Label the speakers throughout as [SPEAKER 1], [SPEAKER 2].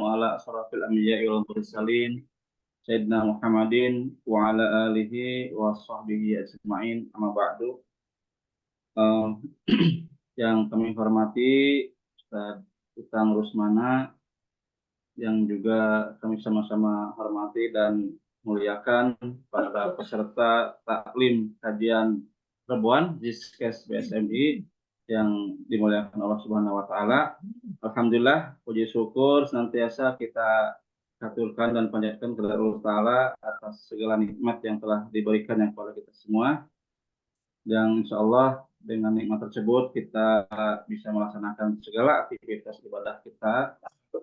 [SPEAKER 1] ala asrafil anbiya'i wal mursalin Sayyidina Muhammadin wa ala alihi wa sahbihi ajma'in amma ba'du. Eh, yang kami hormati Ustaz Utang Rusmana, yang juga kami sama-sama hormati dan muliakan para peserta taklim kajian Rebuan Ziskes BSMI yang dimuliakan Allah Subhanahu wa taala. Alhamdulillah, puji syukur senantiasa kita aturkan dan panjatkan kepada Allah taala atas segala nikmat yang telah diberikan yang kepada kita semua. Dan insya Allah dengan nikmat tersebut kita bisa melaksanakan segala aktivitas ibadah kita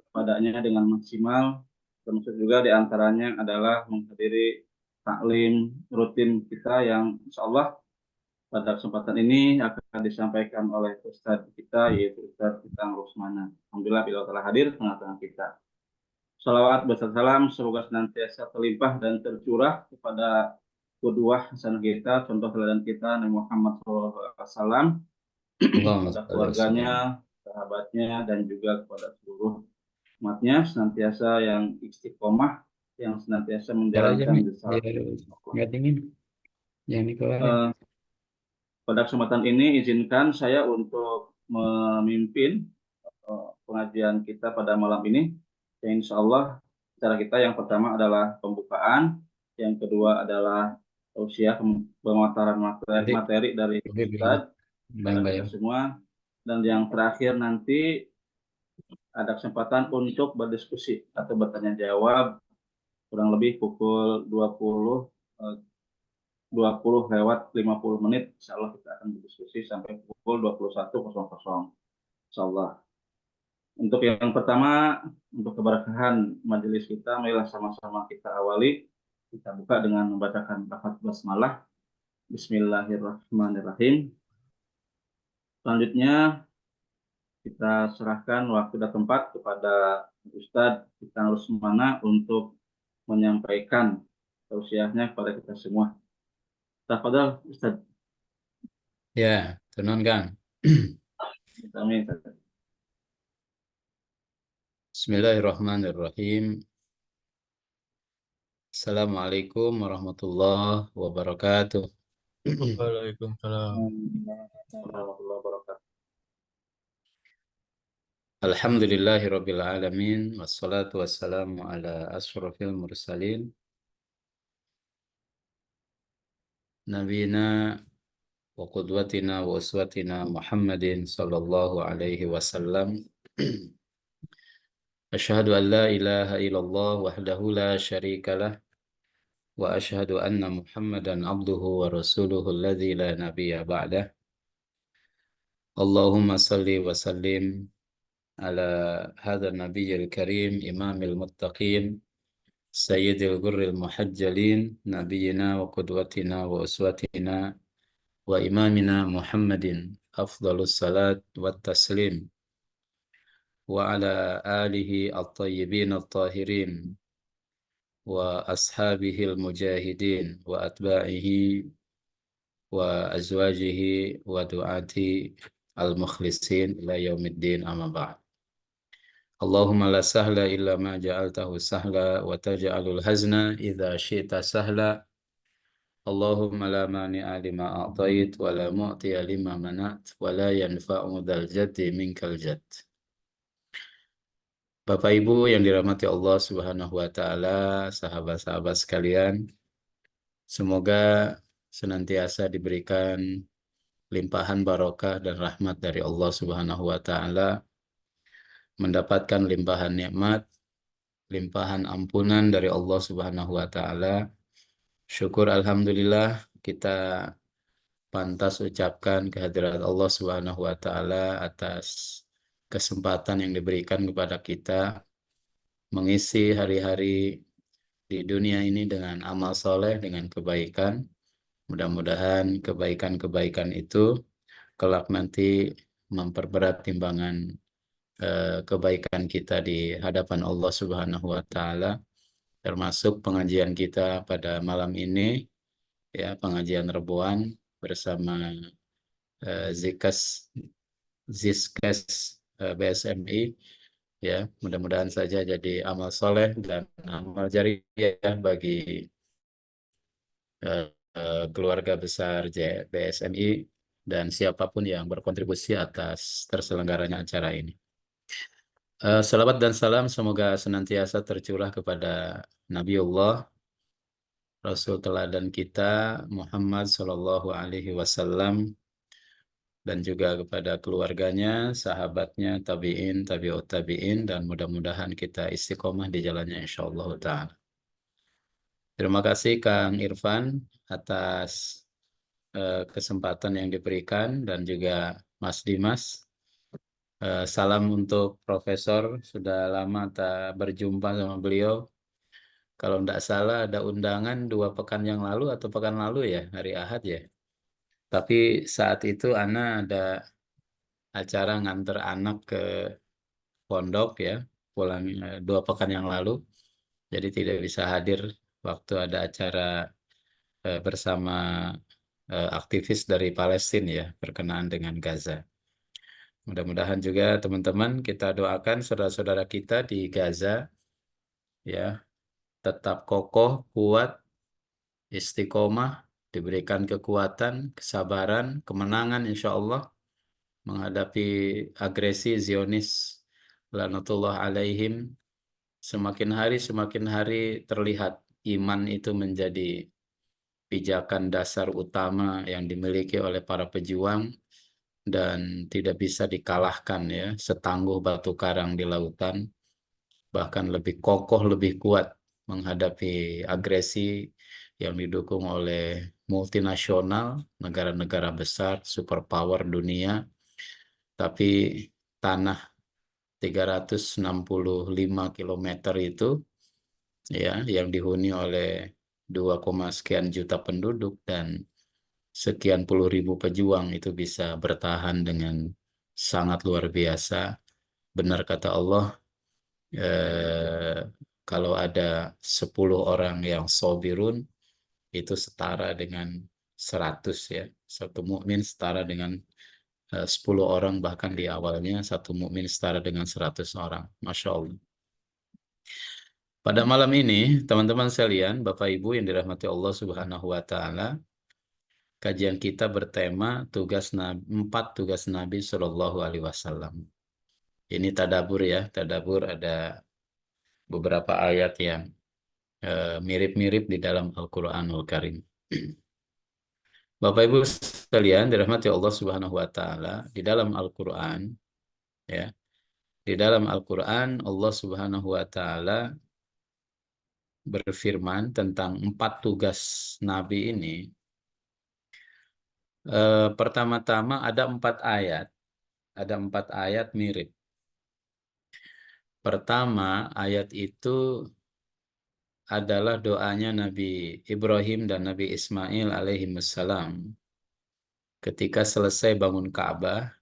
[SPEAKER 1] padanya dengan maksimal, termasuk juga diantaranya adalah menghadiri taklim rutin kita yang insya Allah pada kesempatan ini akan disampaikan oleh Ustadz kita, yaitu Ustadz Utang Rusmana. Alhamdulillah bila telah hadir tengah-tengah kita. Salawat beserta salam semoga senantiasa terlimpah dan tercurah kepada kedua hasanah kita, contoh teladan kita Nabi Muhammad SAW, kepada keluarganya, sahabatnya, dan juga kepada seluruh umatnya, senantiasa yang istiqomah, yang senantiasa menjalankan risalah.
[SPEAKER 2] Nggak dingin, jangan dikeluarin.
[SPEAKER 1] Pada kesempatan ini izinkan saya untuk memimpin pengajian kita pada malam ini. Yang insya Allah cara kita yang pertama adalah pembukaan, yang kedua adalah tausiah pemaparan materi dari Ustadz kepada kita semua, dan yang terakhir nanti ada kesempatan untuk berdiskusi atau bertanya jawab kurang lebih pukul 20 lewat 50 menit. Insya Allah kita akan berdiskusi sampai pukul 21.00. Insya Allah. Untuk yang pertama, untuk keberkahan majelis kita, marilah sama-sama kita awali. Kita buka dengan membacakan lafaz basmalah. Bismillahirrahmanirrahim. Selanjutnya, kita serahkan waktu dan tempat kepada Ustadz Utang Rusmana untuk menyampaikan tausiahnya kepada kita semua. Tafadhal Ustadz.
[SPEAKER 2] Ya, tunankan.
[SPEAKER 1] Amin.
[SPEAKER 2] Bismillahirrahmanirrahim. Assalamualaikum warahmatullahi wabarakatuh.
[SPEAKER 3] Waalaikumsalam
[SPEAKER 1] warahmatullahi wabarakatuh.
[SPEAKER 2] Alhamdulillahirabbil alamin, wassalatu wassalamu ala asyrafil mursalin nabiyina wa qudwatina wa uswatina Muhammadin sallallahu alaihi wasallam. Asyhadu an la ilaha illallah wahdahu la syarika lah wa asyhadu anna Muhammadan abduhu wa rasuluhu alladzi la nabiyya ba'dah. Allahumma salli wa sallim ala hadzal nabiyyil karim imamil muttaqin sayyidil ghurril muhajjalin nabiyyina wa qudwatina wa uswatina wa imamina Muhammadin afdhalus salat wat taslim wa ala alihi at-tayyibin at-tahirin wa ashabihil mujahidin wa atba'ihi wa azwajihi wa du'ati al-mukhlisin ila yaumiddin amma ba'd. Allahumma la sahla illa ma ja'altahu sahla wa taj'alul hazna idza syi'ta sahla. Allahumma la mani'a lima a'tait wa la mu'tiya lima manat wa la yanfa'u dzal jaddi minkal jadd. Bapak Ibu yang dirahmati Allah Subhanahu wa taala, sahabat-sahabat sekalian, semoga senantiasa diberikan limpahan barokah dan rahmat dari Allah Subhanahu wa taala, mendapatkan limpahan nikmat, limpahan ampunan dari Allah Subhanahu wa taala. Syukur alhamdulillah kita pantas ucapkan kehadirat Allah Subhanahu wa taala atas kesempatan yang diberikan kepada kita mengisi hari-hari di dunia ini dengan amal soleh, dengan kebaikan. Mudah-mudahan kebaikan-kebaikan itu kelak nanti memperberat timbangan kebaikan kita di hadapan Allah Subhanahu wa taala, termasuk pengajian kita pada malam ini, ya, pengajian Rebuan bersama Ziskes BSMI, ya. Mudah-mudahan saja jadi amal soleh dan amal jariah bagi eh, keluarga besar BSMI dan siapapun yang berkontribusi atas terselenggaranya acara ini. Salawat dan salam semoga senantiasa tercurah kepada Nabiullah Rasul teladan kita Muhammad Sallallahu Alaihi Wasallam dan juga kepada keluarganya, sahabatnya, tabiin, tabiut tabiin, dan mudah-mudahan kita istiqomah di jalannya insyaallah ta'ala. Terima kasih Kang Irfan atas kesempatan yang diberikan dan juga Mas Dimas. Salam untuk Profesor, sudah lama tak berjumpa sama beliau. Kalau tidak salah ada undangan 2 pekan yang lalu atau pekan lalu ya, hari Ahad ya. Tapi saat itu Ana ada acara nganter anak ke pondok ya, pulang 2 pekan yang lalu. Jadi tidak bisa hadir waktu ada acara bersama aktivis dari Palestina ya, berkenaan dengan Gaza. Mudah-mudahan juga teman-teman kita doakan saudara-saudara kita di Gaza ya tetap kokoh, kuat, istiqomah, diberikan kekuatan, kesabaran, kemenangan insya Allah menghadapi agresi Zionis lanatullah alaihim. Semakin hari terlihat iman itu menjadi pijakan dasar utama yang dimiliki oleh para pejuang dan tidak bisa dikalahkan ya, setangguh batu karang di lautan, bahkan lebih kokoh, lebih kuat menghadapi agresi yang didukung oleh multinasional, negara-negara besar, superpower dunia, tapi tanah 365 kilometer itu ya yang dihuni oleh 2, sekian juta penduduk dan sekian puluh ribu pejuang itu bisa bertahan dengan sangat luar biasa. Benar kata Allah, eh, kalau ada 10 orang yang sobirun itu setara dengan 100 ya. Satu mukmin setara dengan 10 orang, bahkan di awalnya satu mukmin setara dengan 100 orang. Masya Allah. Pada malam ini, teman-teman sekalian, Bapak Ibu yang dirahmati Allah Subhanahu wa Ta'ala, kajian kita bertema 4 tugas Nabi Shallallahu Alaihi Wasallam. Ini tadabur ya, tadabur ada beberapa ayat yang mirip-mirip di dalam Al-Quranul Karim. Bapak Ibu sekalian, dirahmati Allah Subhanahu wa Ta'ala, di dalam Al-Quran, ya, di dalam Al-Quran Allah Subhanahu wa Ta'ala berfirman tentang 4 tugas Nabi ini. Pertama-tama ada 4 ayat mirip. Pertama, ayat itu adalah doanya Nabi Ibrahim dan Nabi Ismail alaihimussalam ketika selesai bangun Ka'bah.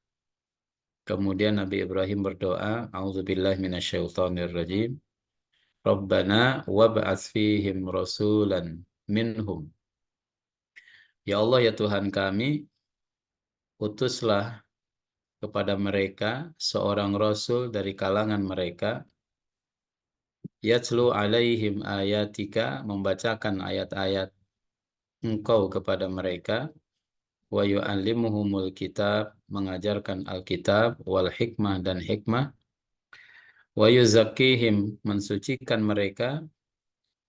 [SPEAKER 2] Kemudian Nabi Ibrahim berdoa, A'udzubillahi minasyaitonirrajim. Rabbana wab'ats fihim rasulan minhum. Ya Allah ya Tuhan kami, utuslah kepada mereka seorang rasul dari kalangan mereka, yatlu alaihim ayatika, membacakan ayat-ayat engkau kepada mereka, wa yu'allimuhumul kitab, mengajarkan Alkitab, wal hikmah dan hikmah, wa yuzakkihim, mensucikan mereka,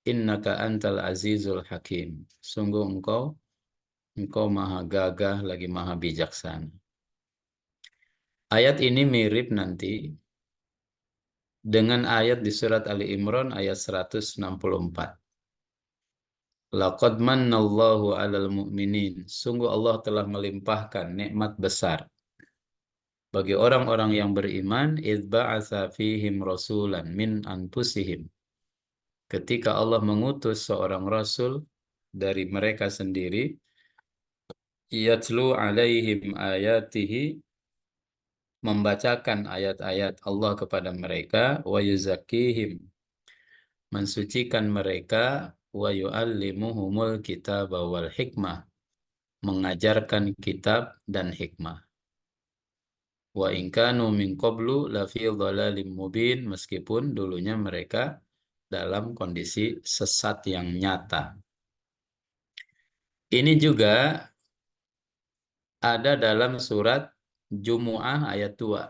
[SPEAKER 2] innaka antal azizul hakim, sungguh engkau maha gagah lagi maha bijaksana. Ayat ini mirip nanti dengan ayat di surat Ali Imran ayat 164. Laqad mannallahu 'alal mu'minin. Sungguh Allah telah melimpahkan nikmat besar bagi orang-orang yang beriman, idz ba'atsa fihim rasulan min anfusihim. Ketika Allah mengutus seorang rasul dari mereka sendiri, yatlu 'alaihim ayatihi, membacakan ayat-ayat Allah kepada mereka, wa yuzakkihim, mensucikan mereka, wa yu'allimuhumul kitab wal hikmah, mengajarkan kitab dan hikmah. Wa in kanu min qablu lafi dhalalim mubin, meskipun dulunya mereka dalam kondisi sesat yang nyata. Ini juga ada dalam surat Jumu'ah ayat 2.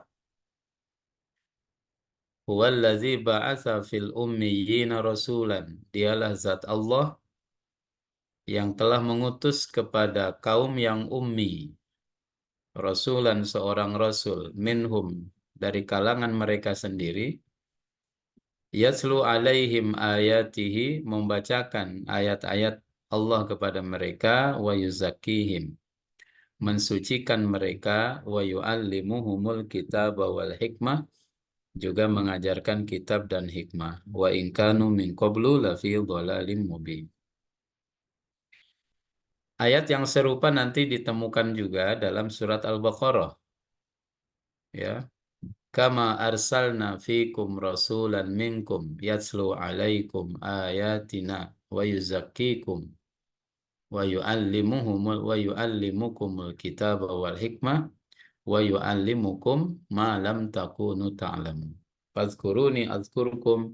[SPEAKER 2] Huwallazi ba'atsa fil ummiyina rasulan. Dialah zat Allah yang telah mengutus kepada kaum yang ummi rasulan, seorang rasul, minhum, dari kalangan mereka sendiri, yatslu alaihim ayatihi, membacakan ayat-ayat Allah kepada mereka, wa yuzakkihim, mensucikan mereka, wa yu'allimuhumul kitab wal hikmah, juga mengajarkan kitab dan hikmah, wa in kanu min qablu lafi dhalalim mubin. Ayat yang serupa nanti ditemukan juga dalam surat Al-Baqarah, ya. Kama arsalna fikum rasulan minkum yatslu alaikum ayatina wa yuzakkikum wa yuallimukumul kitaba wal hikmah wa yuallimukum ma lam takunu ta'lamun. Fadhkuruni azkurkum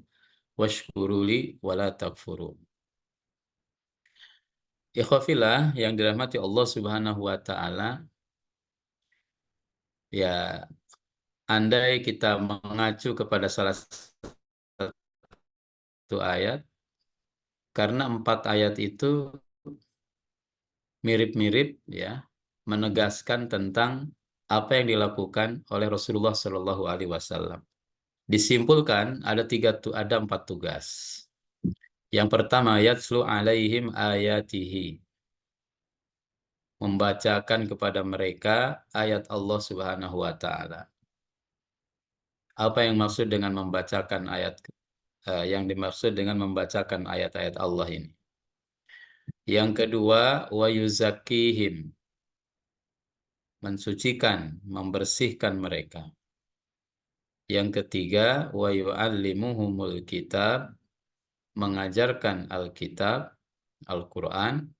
[SPEAKER 2] washkuruli wala takfurun. Ikhwafillah yang dirahmati Allah Subhanahu wa taala, ya, andai kita mengacu kepada salah satu ayat, karena 4 ayat itu mirip-mirip, ya, menegaskan tentang apa yang dilakukan oleh Rasulullah Shallallahu Alaihi Wasallam. Disimpulkan ada 4 tugas. Yang pertama, yatslu alaihim ayatihi, membacakan kepada mereka ayat Allah Subhanahu wa taala. Apa yang maksud dengan membacakan ayat, yang dimaksud dengan membacakan ayat-ayat Allah ini? Yang kedua, wa yuzakkihim, mensucikan, membersihkan mereka. Yang ketiga, wa yu'allimuhumul kitab, mengajarkan Alkitab, Al-Quran,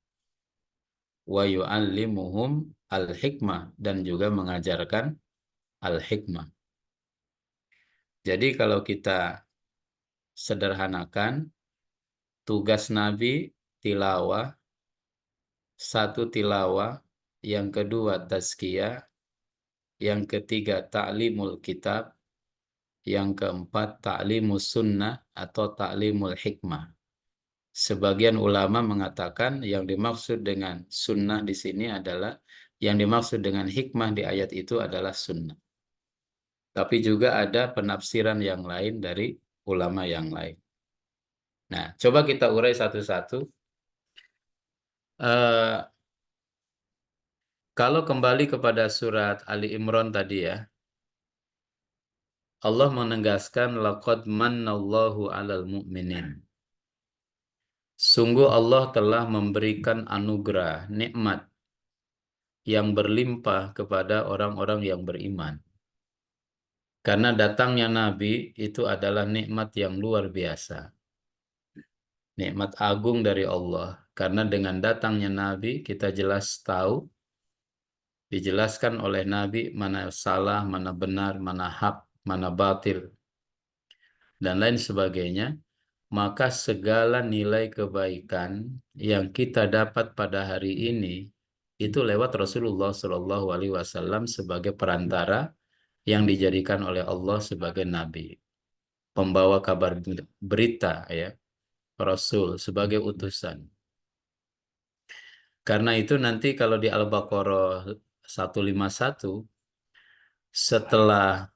[SPEAKER 2] wa yu'allimuhum al-hikmah, dan juga mengajarkan al-hikmah. Jadi kalau kita sederhanakan, tugas Nabi tilawah, 1 tilawah, yang kedua tazkiyah, yang ketiga ta'limul kitab, yang keempat ta'limus sunnah atau ta'limul hikmah. Sebagian ulama mengatakan yang dimaksud dengan sunnah di sini adalah, yang dimaksud dengan hikmah di ayat itu adalah sunnah. Tapi juga ada penafsiran yang lain dari ulama yang lain. Nah, coba kita urai satu-satu. Kalau kembali kepada surat Ali Imran tadi, ya, Allah menegaskan laqad mannallahu 'alal mu'minin. Sungguh Allah telah memberikan anugerah, nikmat yang berlimpah kepada orang-orang yang beriman. Karena datangnya Nabi itu adalah nikmat yang luar biasa. Nikmat agung dari Allah. Karena dengan datangnya Nabi kita jelas tahu, dijelaskan oleh Nabi mana salah, mana benar, mana hak, mana batil, dan lain sebagainya. Maka segala nilai kebaikan yang kita dapat pada hari ini itu lewat Rasulullah Shallallahu Alaihi Wasallam sebagai perantara yang dijadikan oleh Allah sebagai Nabi, pembawa kabar berita, ya, Rasul sebagai utusan. Karena itu nanti kalau di Al-Baqarah 151, setelah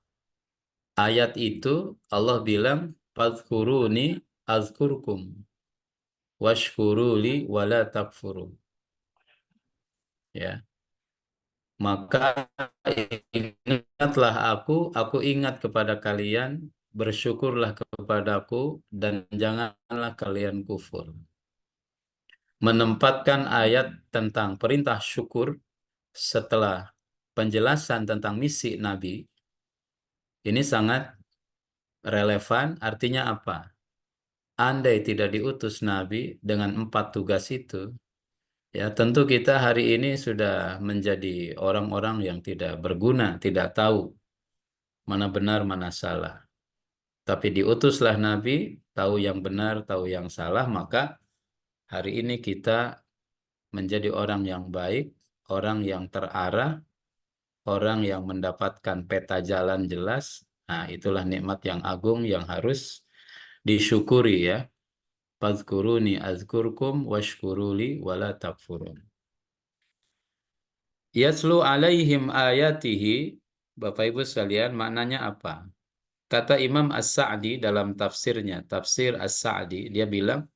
[SPEAKER 2] ayat itu Allah bilang, fadhkuruni azkurkum washkuruli wala takfuru. Ya. Maka ingatlah aku ingat kepada kalian, bersyukurlah kepadaku, dan janganlah kalian kufur. Menempatkan ayat tentang perintah syukur setelah penjelasan tentang misi Nabi, ini sangat relevan. Artinya apa? Andai tidak diutus Nabi dengan 4 tugas itu, ya tentu kita hari ini sudah menjadi orang-orang yang tidak berguna, tidak tahu mana benar, mana salah. Tapi diutuslah Nabi, tahu yang benar, tahu yang salah, maka hari ini kita menjadi orang yang baik, orang yang terarah, orang yang mendapatkan peta jalan jelas. Nah, itulah nikmat yang agung yang harus disyukuri ya. Fadhkuruni azkurkum washkuruli wala takfurun. Yatlu alaihim ayatihi, Bapak Ibu sekalian, maknanya apa? Kata Imam As-Sa'di dalam tafsirnya, tafsir As-Sa'di, dia bilang,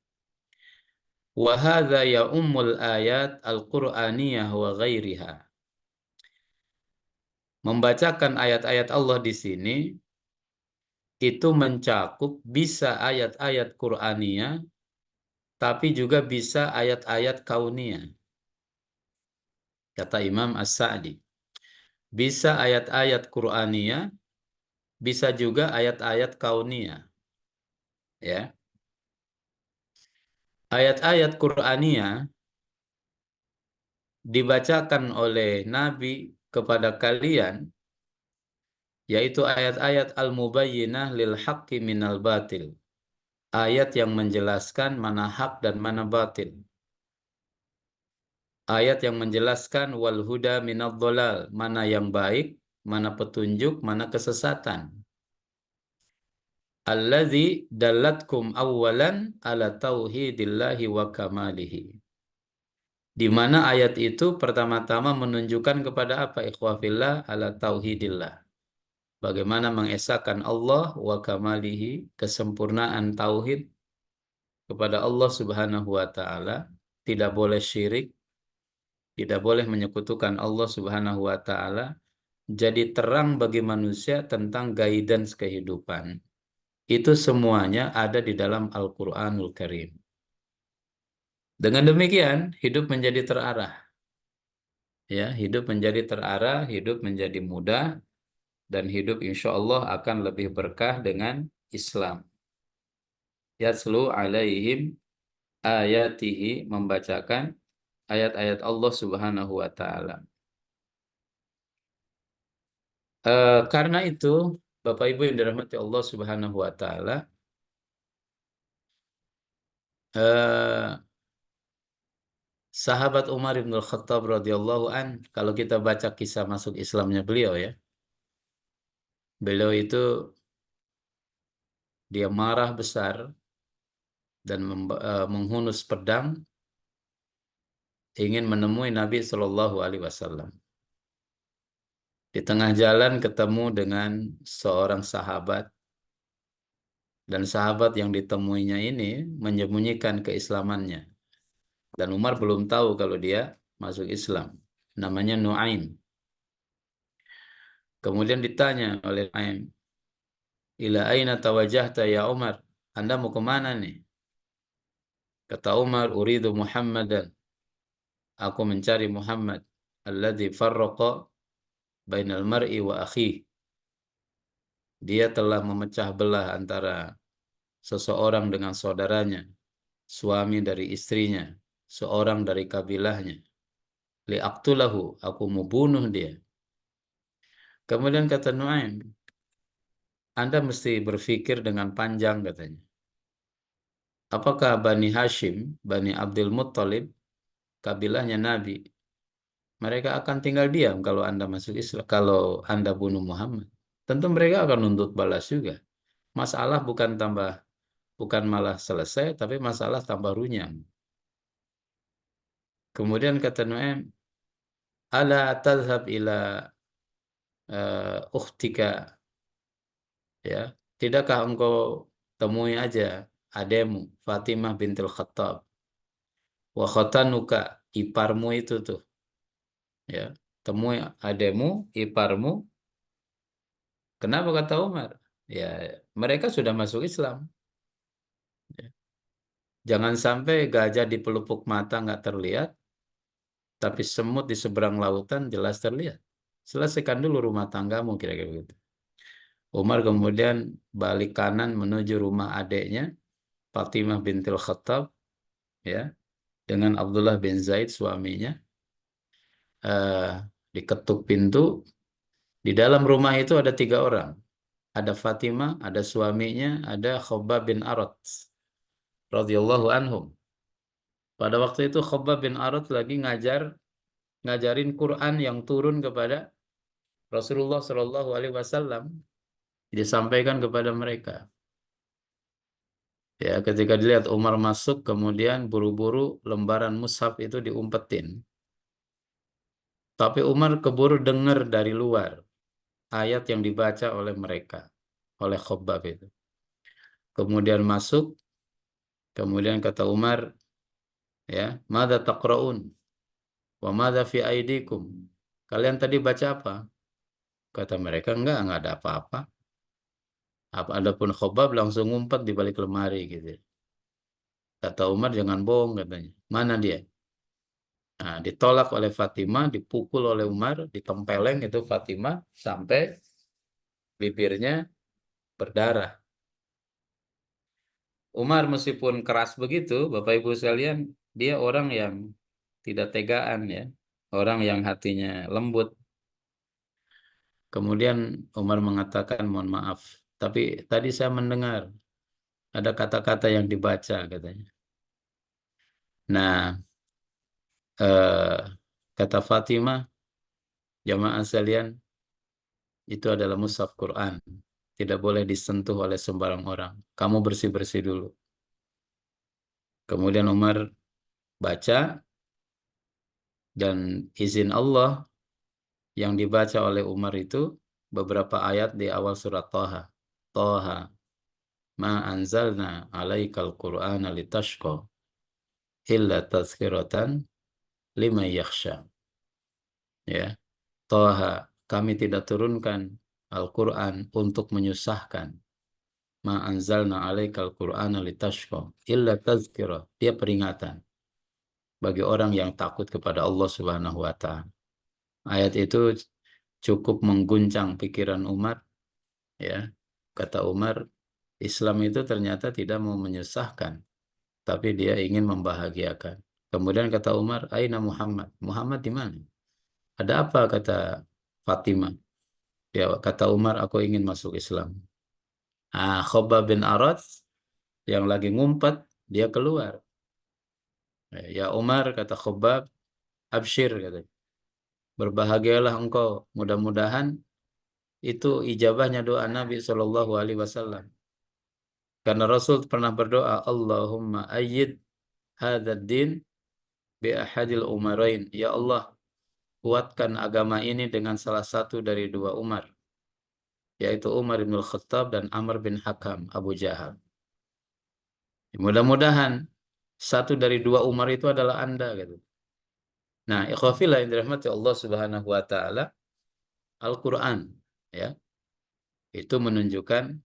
[SPEAKER 2] wa hadza ya ummul ayat al-Qur'aniyah wa ghairiha. Membacakan ayat-ayat Allah di sini itu mencakup bisa ayat-ayat Qur'aniyah, tapi juga bisa ayat-ayat kauniyah. Kata Imam As-Sa'di. Bisa ayat-ayat Qur'aniyah, bisa juga ayat-ayat kauniyah. Ya. Ayat-ayat Qur'aniyah dibacakan oleh Nabi kepada kalian, yaitu ayat-ayat al-mubayyinah lil haqqi minal batil. Ayat yang menjelaskan mana hak dan mana batil. Ayat yang menjelaskan wal huda minad dhalal, mana yang baik, mana petunjuk, mana kesesatan. Allazi dallatkum awwalan ala tauhidillahi wa kamalihi. Di mana ayat itu pertama-tama menunjukkan kepada apa, ikhwafillah, ala tauhidillah. Bagaimana mengesahkan Allah wa kamalihi, kesempurnaan tauhid kepada Allah Subhanahu wa taala, tidak boleh syirik, tidak boleh menyekutukan Allah Subhanahu wa taala. Jadi terang bagi manusia tentang guidance kehidupan. Itu semuanya ada di dalam Al-Qur'anul Karim. Dengan demikian, hidup menjadi terarah. Ya, hidup menjadi terarah, hidup menjadi mudah, dan hidup insya Allah akan lebih berkah dengan Islam. Yatslu alaihim ayatihi, membacakan ayat-ayat Allah Subhanahu wa taala. Karena itu, Bapak Ibu yang dirahmati Allah Subhanahu wa taala, sahabat Umar bin Khattab radhiyallahu an, kalau kita baca kisah masuk Islamnya beliau ya, beliau itu dia marah besar dan menghunus pedang ingin menemui Nabi Shallallahu Alaihi Wasallam. Di tengah jalan ketemu dengan seorang sahabat, dan sahabat yang ditemuinya ini menyembunyikan keislamannya. Dan Umar belum tahu kalau dia masuk Islam. Namanya Nuaim. Kemudian ditanya oleh Nuaim, ila aina tawajjahta ya Umar? Anda mau kemana nih? Kata Umar, uridu Muhammadan. Aku mencari Muhammad. Alladzi farraqa bainal mar'i wa akhihi. Dia telah memecah belah antara seseorang dengan saudaranya, suami dari istrinya, seorang dari kabilahnya. Li'aqtulahu, aku mau bunuh dia. Kemudian kata Nuaim, Anda mesti berpikir dengan panjang katanya. Apakah Bani Hashim, Bani Abdul Muttalib, kabilahnya Nabi, mereka akan tinggal diam kalau Anda masuk Islam, kalau Anda bunuh Muhammad? Tentu mereka akan nuntut balas juga. Masalah bukan malah selesai, tapi masalah tambah runyam. Kemudian kata Nuaim, ala tadhhab ila ukhtika, ya, tidakkah engkau temui aja ademu Fatimah bintul Khattab, wa khatanuka, iparmu itu tuh, ya, temui ademu, iparmu. Kenapa kata Umar? Ya, mereka sudah masuk Islam. Ya. Jangan sampai gajah di pelupuk mata nggak terlihat, tapi semut di seberang lautan jelas terlihat. Selesaikan dulu rumah tanggamu, kira-kira begitu. Umar kemudian balik kanan menuju rumah adiknya, Fatimah bintil Khattab, ya, dengan Abdullah bin Zaid suaminya. Diketuk pintu. Di dalam rumah itu ada 3 orang. ada Fatimah, ada suaminya, ada Khabbab bin Arat radhiyallahu anhum. Pada waktu itu Khabbab bin Arat lagi ngajarin Quran yang turun kepada Rasulullah Shallallahu Alaihi Wasallam, disampaikan kepada mereka. Ya, ketika dilihat Umar masuk, kemudian buru-buru lembaran mushaf itu diumpetin. Tapi Umar keburu dengar dari luar ayat yang dibaca oleh mereka, oleh Khabbab itu. Kemudian masuk, kemudian kata Umar, ya, "Madza taqra'un? Wa madza fi aidikum?" Kalian tadi baca apa? Kata mereka, enggak ada apa-apa. Adapun Khabbab langsung ngumpet di balik lemari gitu. Kata Umar, jangan bohong katanya. Mana dia? Nah, ditolak oleh Fatimah, dipukul oleh Umar, ditempeleng itu Fatimah sampai bibirnya berdarah. Umar meskipun keras begitu, Bapak Ibu sekalian, dia orang yang tidak tegaan ya, orang yang hatinya lembut. Kemudian Umar mengatakan, mohon maaf, tapi tadi saya mendengar ada kata-kata yang dibaca katanya. Nah, kata Fatimah, jamaah sekalian, itu adalah mushaf Quran. Tidak boleh disentuh oleh sembarang orang. Kamu bersih-bersih dulu. Kemudian Umar baca, dan izin Allah yang dibaca oleh Umar itu beberapa ayat di awal surat Thaha. Thaha, ma anzalna alaikal Qur'ana litashqa illa tazkiratan liman yakhsha. Ya, Thaha, kami tidak turunkan Al-Quran untuk menyusahkan. Ma anzalna alaikal Qur'ana litashqa illa tazkira. Dia peringatan bagi orang yang takut kepada Allah Subhanahu wa taala. Ayat itu cukup mengguncang pikiran Umar, ya. Kata Umar, Islam itu ternyata tidak mau menyusahkan, tapi dia ingin membahagiakan. Kemudian kata Umar, Aina Muhammad? Muhammad di mana? Ada apa? Kata Fatimah. Ya, kata Umar, aku ingin masuk Islam. Khabbab bin Arat yang lagi ngumpet, dia keluar. Ya Umar, kata Khabbab, absyir, kata. Berbahagialah engkau. Mudah-mudahan itu ijabahnya doa Nabi Shallallahu Alaihi Wasallam. Karena Rasul pernah berdoa, Allahumma ayyid hadzal din bi ahadil umarain. Ya Allah, kuatkan agama ini dengan salah satu dari dua Umar, yaitu Umar bin Khattab dan Amr bin Hakam Abu Jahal. Mudah-mudahan satu dari dua Umar itu adalah Anda, gitu. Nah, ikhwafillah yang dirahmati Allah Subhanahu wa taala, Al-Qur'an, ya, itu menunjukkan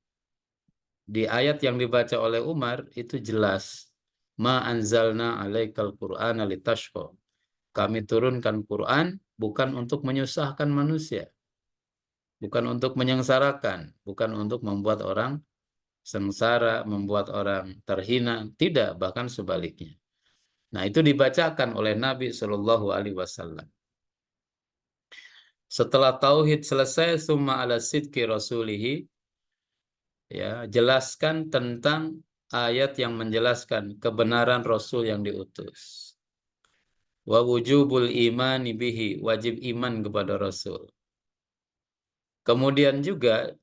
[SPEAKER 2] di ayat yang dibaca oleh Umar itu jelas, ma anzalna alaikal Qur'ana litashqa. Kami turunkan Quran bukan untuk menyusahkan manusia, bukan untuk menyengsarakan, bukan untuk membuat orang sengsara, membuat orang terhina, tidak, bahkan sebaliknya. Nah, itu dibacakan oleh Nabi Shallallahu Alaihi Wasallam. Setelah tauhid selesai, summa ala sidqi rasulihi, ya, jelaskan tentang ayat yang menjelaskan kebenaran Rasul yang diutus. Wa wujubul imani bihi, wajib iman kepada Rasul. Kemudian juga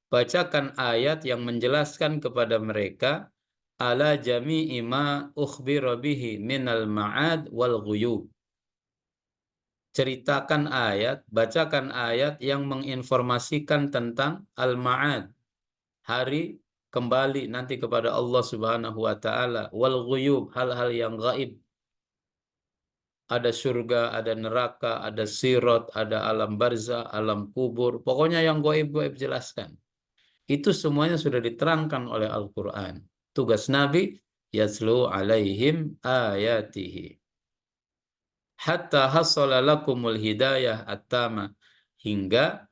[SPEAKER 2] bacakan ayat yang menjelaskan kepada mereka ala jami'i ma ukhbira bihi minal ma'ad wal ghuyub. Ceritakan ayat, bacakan ayat yang menginformasikan tentang al-ma'ad, hari kembali nanti kepada Allah Subhanahu wa taala, wal ghuyub, hal-hal yang gaib. Ada surga, ada neraka, ada sirat, ada alam barzah, alam kubur. Pokoknya yang gaib-gaib jelaskan. Itu semuanya sudah diterangkan oleh Al-Quran. Tugas Nabi, yatlu alaihim ayatihi. Hatta hasala lakumul hidayah at-tama. Hingga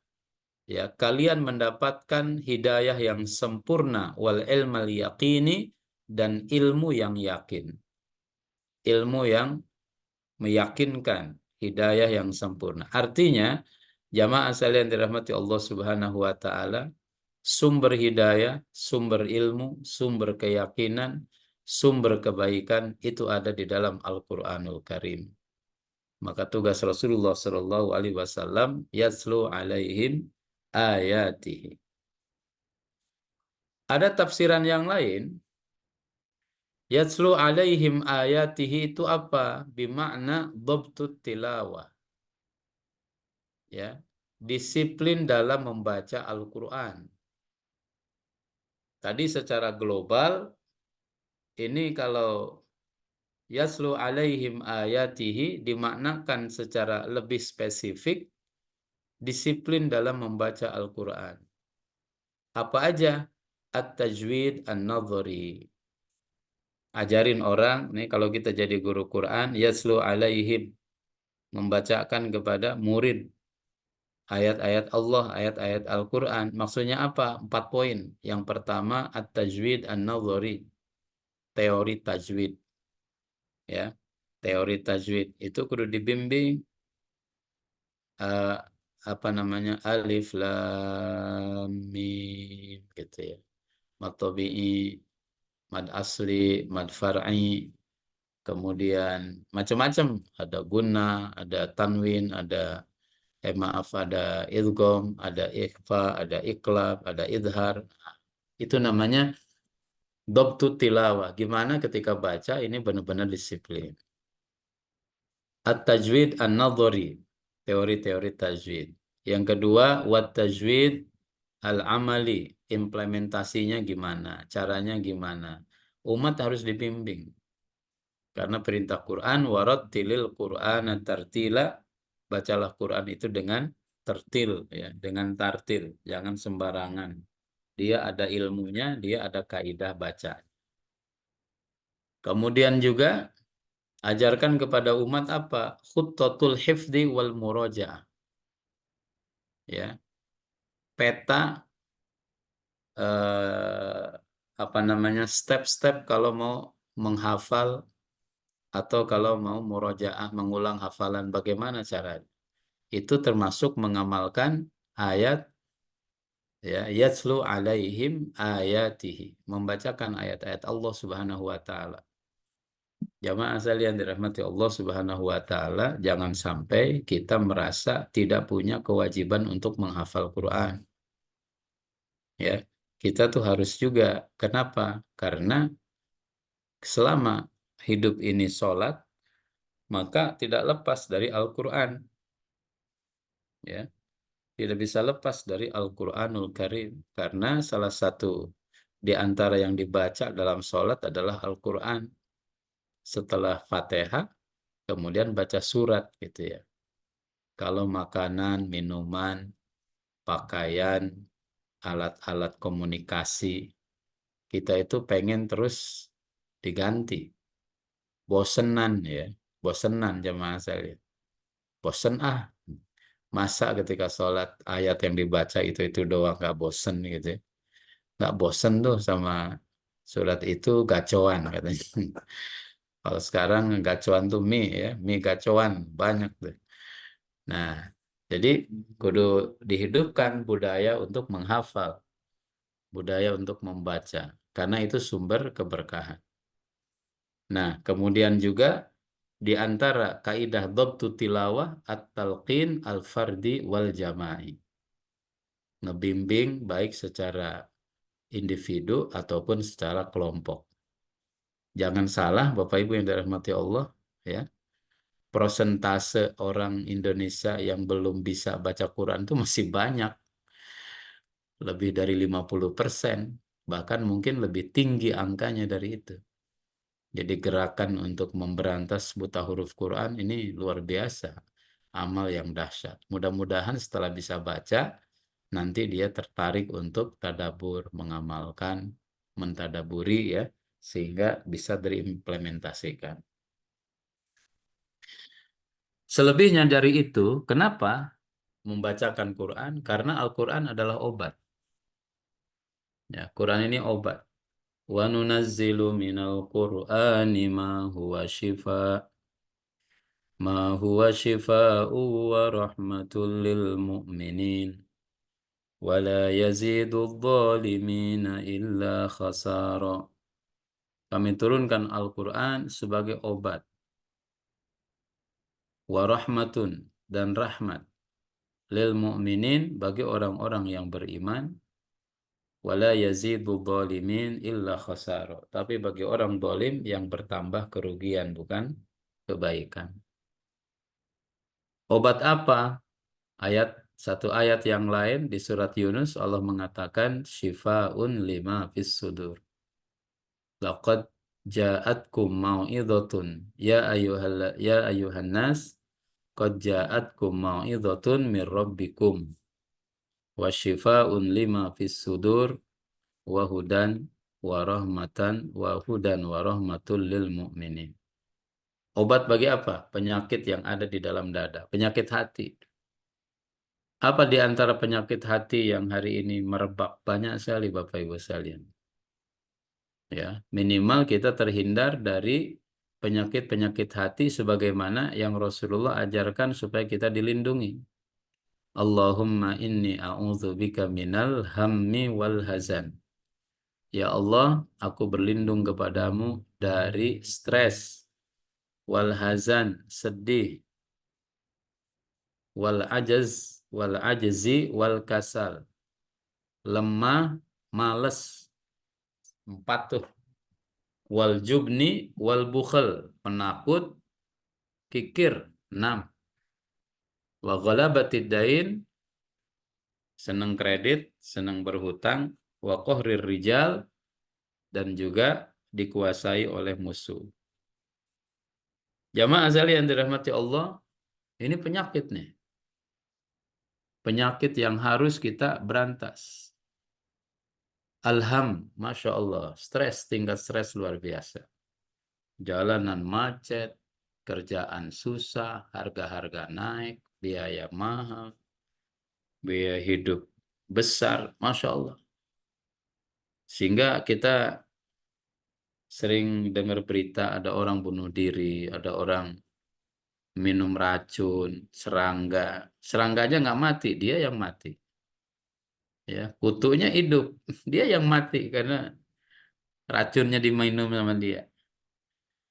[SPEAKER 2] ya kalian mendapatkan hidayah yang sempurna, wal ilmal yaqini, dan ilmu yang yakin. Ilmu yang meyakinkan, hidayah yang sempurna. Artinya, jamaah sekalian dirahmati Allah Subhanahu wa taala, sumber hidayah, sumber ilmu, sumber keyakinan, sumber kebaikan itu ada di dalam Al-Qur'anul Karim. Maka tugas Rasulullah Shallallahu Alaihi Wasallam yaslu alaihim ayatihi. Ada tafsiran yang lain, yaslu alaihim ayatihi itu apa? Bimakna dhabtut tilawah. Ya, disiplin dalam membaca Al-Qur'an. Tadi secara global, ini kalau yaslu alaihim ayatihi dimaknakan secara lebih spesifik, disiplin dalam membaca Al-Qur'an. Apa aja? At-tajwid an-nadhari. Ajarin orang, nih kalau kita jadi guru Quran, yaslu alaihim, membacakan kepada murid ayat-ayat Allah, ayat-ayat Al-Quran. Maksudnya apa? 4 poin. Yang pertama, at-tajwid an-nadhari, teori tajwid. Ya, teori tajwid itu kudu dibimbing apa namanya, alif lam mim gitu ya, mad tabi'i, mad asli, mad far'i, kemudian macam-macam, ada guna, ada tanwin, ada maaf, ada idgham, ada ikhfa, ada iqlab, ada idhar. Itu namanya dhabtut tilawah. Gimana ketika baca ini benar-benar disiplin. At-tajwid an-nadhari, teori-teori tajwid. Yang kedua, wat tajwid al-amali, implementasinya gimana, caranya gimana. Umat harus dibimbing. Karena perintah Quran, warattilil Qur'ana tartila, bacalah Quran itu dengan tertil, ya, dengan tartil, jangan sembarangan. Dia ada ilmunya, dia ada kaidah baca. Kemudian juga ajarkan kepada umat apa? Khuttatul hifdi wal murojaah. Ya, peta apa namanya, step-step kalau mau menghafal atau kalau mau murojaah, mengulang hafalan, bagaimana caranya? Itu termasuk mengamalkan ayat, ya, yatslu alaihim ayatihi, membacakan ayat-ayat Allah Subhanahu wa taala. Jamaah sekalian dirahmati Allah Subhanahu wa taala, jangan sampai kita merasa tidak punya kewajiban untuk menghafal Quran. Ya, kita tuh harus juga. Kenapa? Karena selama hidup ini sholat, maka tidak lepas dari Al-Quran. Ya, tidak bisa lepas dari Al-Quranul Karim. Karena salah satu di antara yang dibaca dalam sholat adalah Al-Quran. Setelah Fatihah, kemudian baca surat gitu ya. Kalau makanan, minuman, pakaian, alat-alat komunikasi, kita itu pengen terus diganti. Bosenan ya, bosenan jemaah sekalian. Bosen ah, masa ketika sholat ayat yang dibaca itu doang, nggak bosen gitu ya. Nggak bosen tuh sama surat itu, gacoan katanya. Kalau sekarang gacoan tuh mie ya, mie gacoan banyak tuh. Nah, jadi kudu dihidupkan budaya untuk menghafal, budaya untuk membaca, karena itu sumber keberkahan. Nah, kemudian juga di antara kaidah dhabtu tilawah at-talqin al-fardi wal jama'i. Ngebimbing baik secara individu ataupun secara kelompok. Jangan salah Bapak Ibu yang dirahmati Allah, ya. Persentase orang Indonesia yang belum bisa baca Quran itu masih banyak. Lebih dari 50%, bahkan mungkin lebih tinggi angkanya dari itu. Jadi gerakan untuk memberantas buta huruf Quran ini luar biasa, amal yang dahsyat. Mudah-mudahan setelah bisa baca, nanti dia tertarik untuk tadabur, mengamalkan, mentadaburi ya, sehingga bisa diimplementasikan. Selebihnya dari itu, kenapa membacakan Quran? Karena Al-Quran adalah obat. Ya, Quran ini obat. Wa nunazzilu minal Qur'ani ma huwa shifaa'u wa rahmatul lil mu'minin. ولا يزيد الظالمين إلا خسارا. Kami turunkan Al-Quran sebagai obat, warahmatun, dan rahmat, lil mu'minin, bagi orang-orang yang beriman, wala yazidu dhalimin illa khasara, tapi bagi orang zalim yang bertambah kerugian, bukan kebaikan. Obat apa? Satu ayat yang lain di surat Yunus Allah mengatakan syifaun lima fis sudur. Laqad ja'atkum mau'izatun ya ayyuhan nas qad ja'atkum mau'izatun mir rabbikum wa syifaun lima fis sudur wa hudan wa rahmatul lil mu'minin. Obat bagi apa? Penyakit yang ada di dalam dada, penyakit hati. Apa di antara penyakit hati yang hari ini merebak? Banyak sekali Bapak Ibu sekalian. Ya, minimal kita terhindar dari penyakit-penyakit hati sebagaimana yang Rasulullah ajarkan supaya kita dilindungi. Allahumma inni a'udzubika minal hammi wal hazan. Ya Allah, aku berlindung kepadamu dari stres, wal hazan, sedih, wal ajzi, wal kasal, lemah, malas. 4 tuh. Wal jubni wal bukhl, penakut, kikir. 6. Wa ghalabatid dain, senang kredit, senang berhutang. Wa qahrir rijal, dan juga dikuasai oleh musuh. Jamaah sekalian dirahmati Allah, ini penyakit nih. Penyakit yang harus kita berantas. Alham, Masya Allah, stres, tingkat stres luar biasa. Jalanan macet, kerjaan susah, harga-harga naik, biaya mahal, biaya hidup besar, Masya Allah. Sehingga kita sering dengar berita ada orang bunuh diri, ada orang minum racun, serangga. Serangganya nggak mati, dia yang mati. Ya, kutunya hidup, dia yang mati karena racunnya diminum sama dia.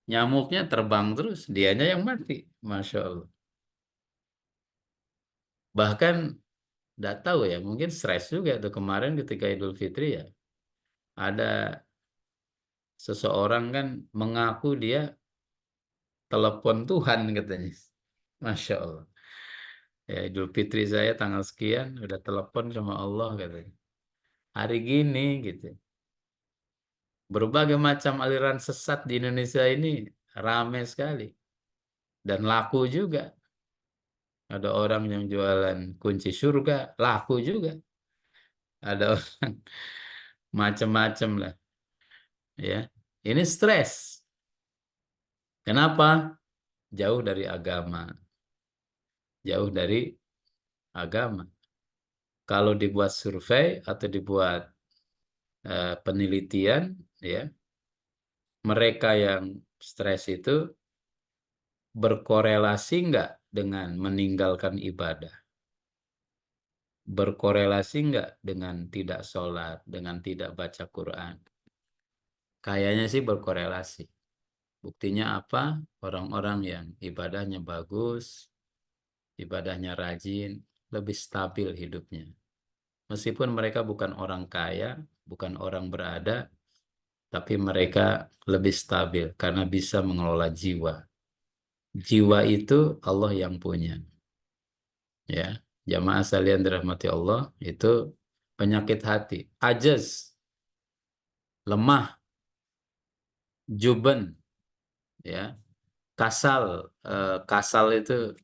[SPEAKER 2] Nyamuknya terbang terus, dianya yang mati. Masya Allah. Bahkan, nggak tahu ya, mungkin stres juga tuh kemarin ketika Idul Fitri ya. Ada seseorang kan mengaku dia telepon Tuhan katanya. Masya Allah. Ya, Idul Fitri saya tanggal sekian, udah telepon sama Allah katanya. Hari gini gitu. Berbagai macam aliran sesat di Indonesia ini ramai sekali. Dan laku juga. Ada orang yang jualan kunci surga, laku juga. Ada orang macam-macam lah. Ya, ini stres. Kenapa? Jauh dari agama. Jauh dari agama. Kalau dibuat survei atau dibuat penelitian, ya, mereka yang stres itu berkorelasi nggak dengan meninggalkan ibadah? Berkorelasi nggak dengan tidak sholat, dengan tidak baca Quran? Kayaknya sih berkorelasi. Buktinya apa? Orang-orang yang ibadahnya bagus, ibadahnya rajin, lebih stabil hidupnya. Meskipun mereka bukan orang kaya, bukan orang berada, tapi mereka lebih stabil karena bisa mengelola jiwa. Jiwa itu Allah yang punya. Ya, jamaah sekalian dirahmati Allah, itu penyakit hati. Ajaz, lemah, juben, ya, kasal. Kasal itu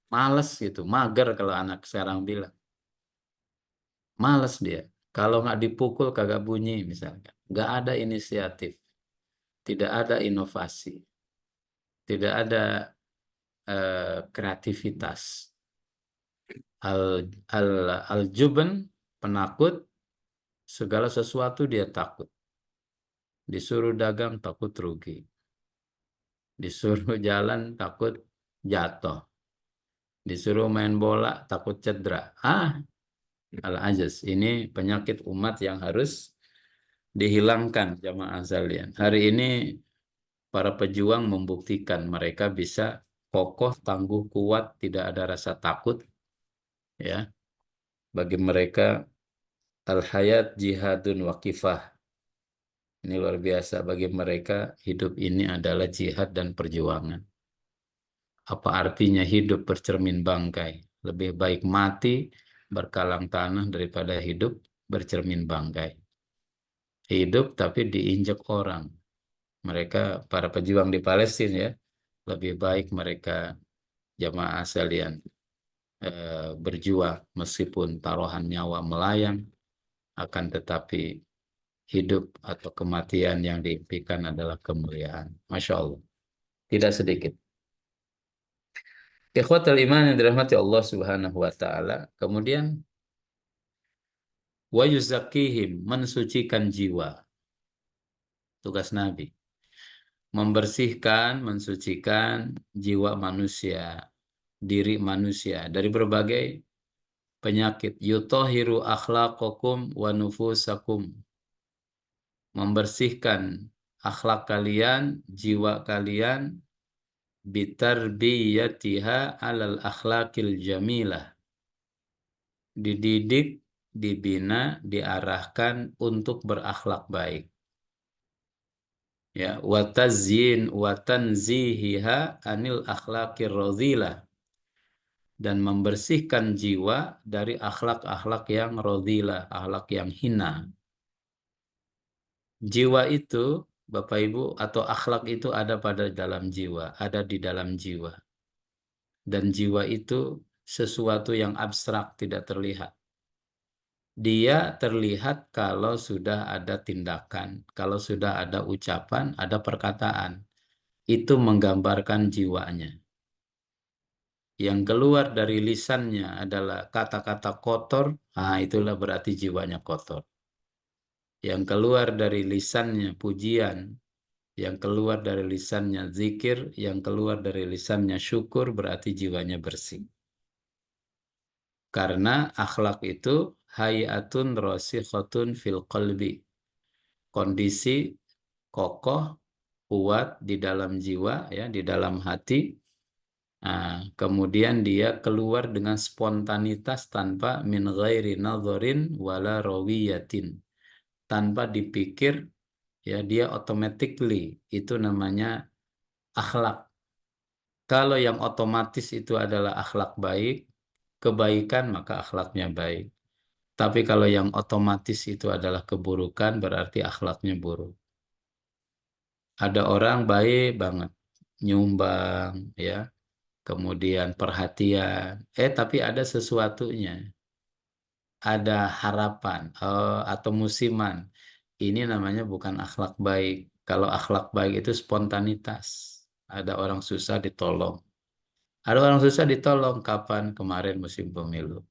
[SPEAKER 2] males gitu, mager kalau anak sekarang bilang. Males dia. Kalau nggak dipukul kagak bunyi misalkan. Nggak ada inisiatif. Tidak ada inovasi. Tidak ada kreativitas. Al, al-juben, penakut, segala sesuatu dia takut. Disuruh dagang takut rugi. Disuruh jalan takut jatuh. Disuruh main bola takut cedera. Al-ajaz. Ini penyakit umat yang harus dihilangkan jamaah sekalian. Hari ini para pejuang membuktikan mereka bisa kokoh, tangguh, kuat, tidak ada rasa takut. Ya, bagi mereka al-hayat jihadun wakifah. Ini luar biasa bagi mereka hidup ini adalah jihad dan perjuangan. Apa artinya hidup bercermin bangkai? Lebih baik mati berkalang tanah daripada hidup bercermin bangkai. Hidup tapi diinjak orang. Mereka para pejuang di Palestina ya, lebih baik mereka jamaah sekalian berjuang meskipun taruhan nyawa melayang, akan tetapi hidup atau kematian yang diimpikan adalah kemuliaan. Masya Allah. Tidak sedikit. Ikhwatul iman yang dirahmati Allah Subhanahu wa taala. Kemudian wa yuzakkihim, mensucikan jiwa. Tugas Nabi. Membersihkan, mensucikan jiwa manusia, diri manusia dari berbagai penyakit. Yutahhiru akhlaqakum wa nufusakum. Membersihkan akhlak kalian, jiwa kalian bitarbiyatiha alal akhlaqil jamilah. Dididik, dibina, diarahkan untuk berakhlak baik. Ya, wa tazyin wa tanzihiha anil akhlaqir radhilah, dan membersihkan jiwa dari akhlak-akhlak yang radhilah, akhlak yang hina. Jiwa itu, Bapak Ibu, atau akhlak itu ada pada dalam jiwa, ada di dalam jiwa. Dan jiwa itu sesuatu yang abstrak, tidak terlihat. Dia terlihat kalau sudah ada tindakan, kalau sudah ada ucapan, ada perkataan. Itu menggambarkan jiwanya. Yang keluar dari lisannya adalah kata-kata kotor, nah itulah berarti jiwanya kotor. Yang keluar dari lisannya pujian, yang keluar dari lisannya zikir, yang keluar dari lisannya syukur, berarti jiwanya bersih. Karena akhlak itu hayatun rasikhatun fil qalbi. Kondisi kokoh, kuat di dalam jiwa, ya, di dalam hati. Nah, kemudian dia keluar dengan spontanitas tanpa min ghairi nadzorin wala rawiyatin. Tanpa dipikir, ya, dia automatically. Itu namanya akhlak. Kalau yang otomatis itu adalah akhlak baik, kebaikan, maka akhlaknya baik. Tapi kalau yang otomatis itu adalah keburukan, berarti akhlaknya buruk. Ada orang baik banget, nyumbang, ya, kemudian perhatian, tapi ada sesuatunya, ada harapan, atau musiman. Ini namanya bukan akhlak baik. Kalau akhlak baik itu spontanitas. Ada orang susah ditolong. Ada orang susah ditolong kapan? Kemarin musim pemilu.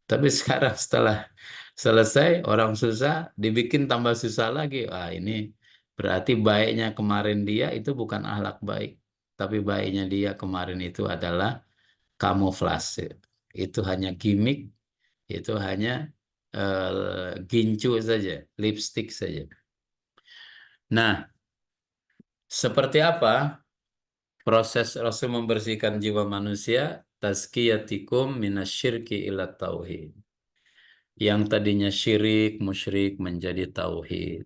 [SPEAKER 2] Tapi sekarang setelah selesai orang susah dibikin tambah susah lagi. Wah, ini berarti baiknya kemarin dia itu bukan akhlak baik. Tapi baiknya dia kemarin itu adalah kamuflase. Itu hanya gimmick, itu hanya gincu saja, lipstick saja. Nah, seperti apa proses Rasul membersihkan jiwa manusia? Tazkiyatikum minasyirki ila tauhid. Yang tadinya syirik, musyrik menjadi tauhid.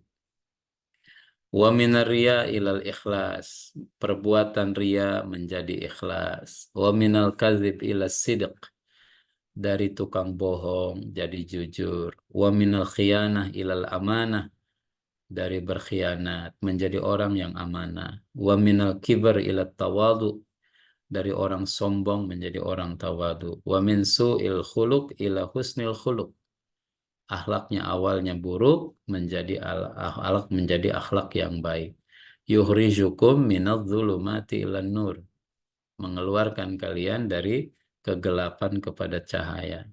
[SPEAKER 2] Wa minar riya ilal ikhlas. Perbuatan riya menjadi ikhlas. Wa minal kadzib ila sidq. Dari tukang bohong jadi jujur. Wa minal khiyanah ilal amanah. Dari berkhianat menjadi orang yang amanah. Wa minal kibar ila tawadu. Dari orang sombong menjadi orang tawadu. Wa min su'il khuluq ila husnil khuluq. Akhlaknya awalnya buruk menjadi akhlak menjadi akhlak yang baik. Yukhrijukum minadh-dhulumati ilan nur. Mengeluarkan kalian dari kegelapan kepada cahaya.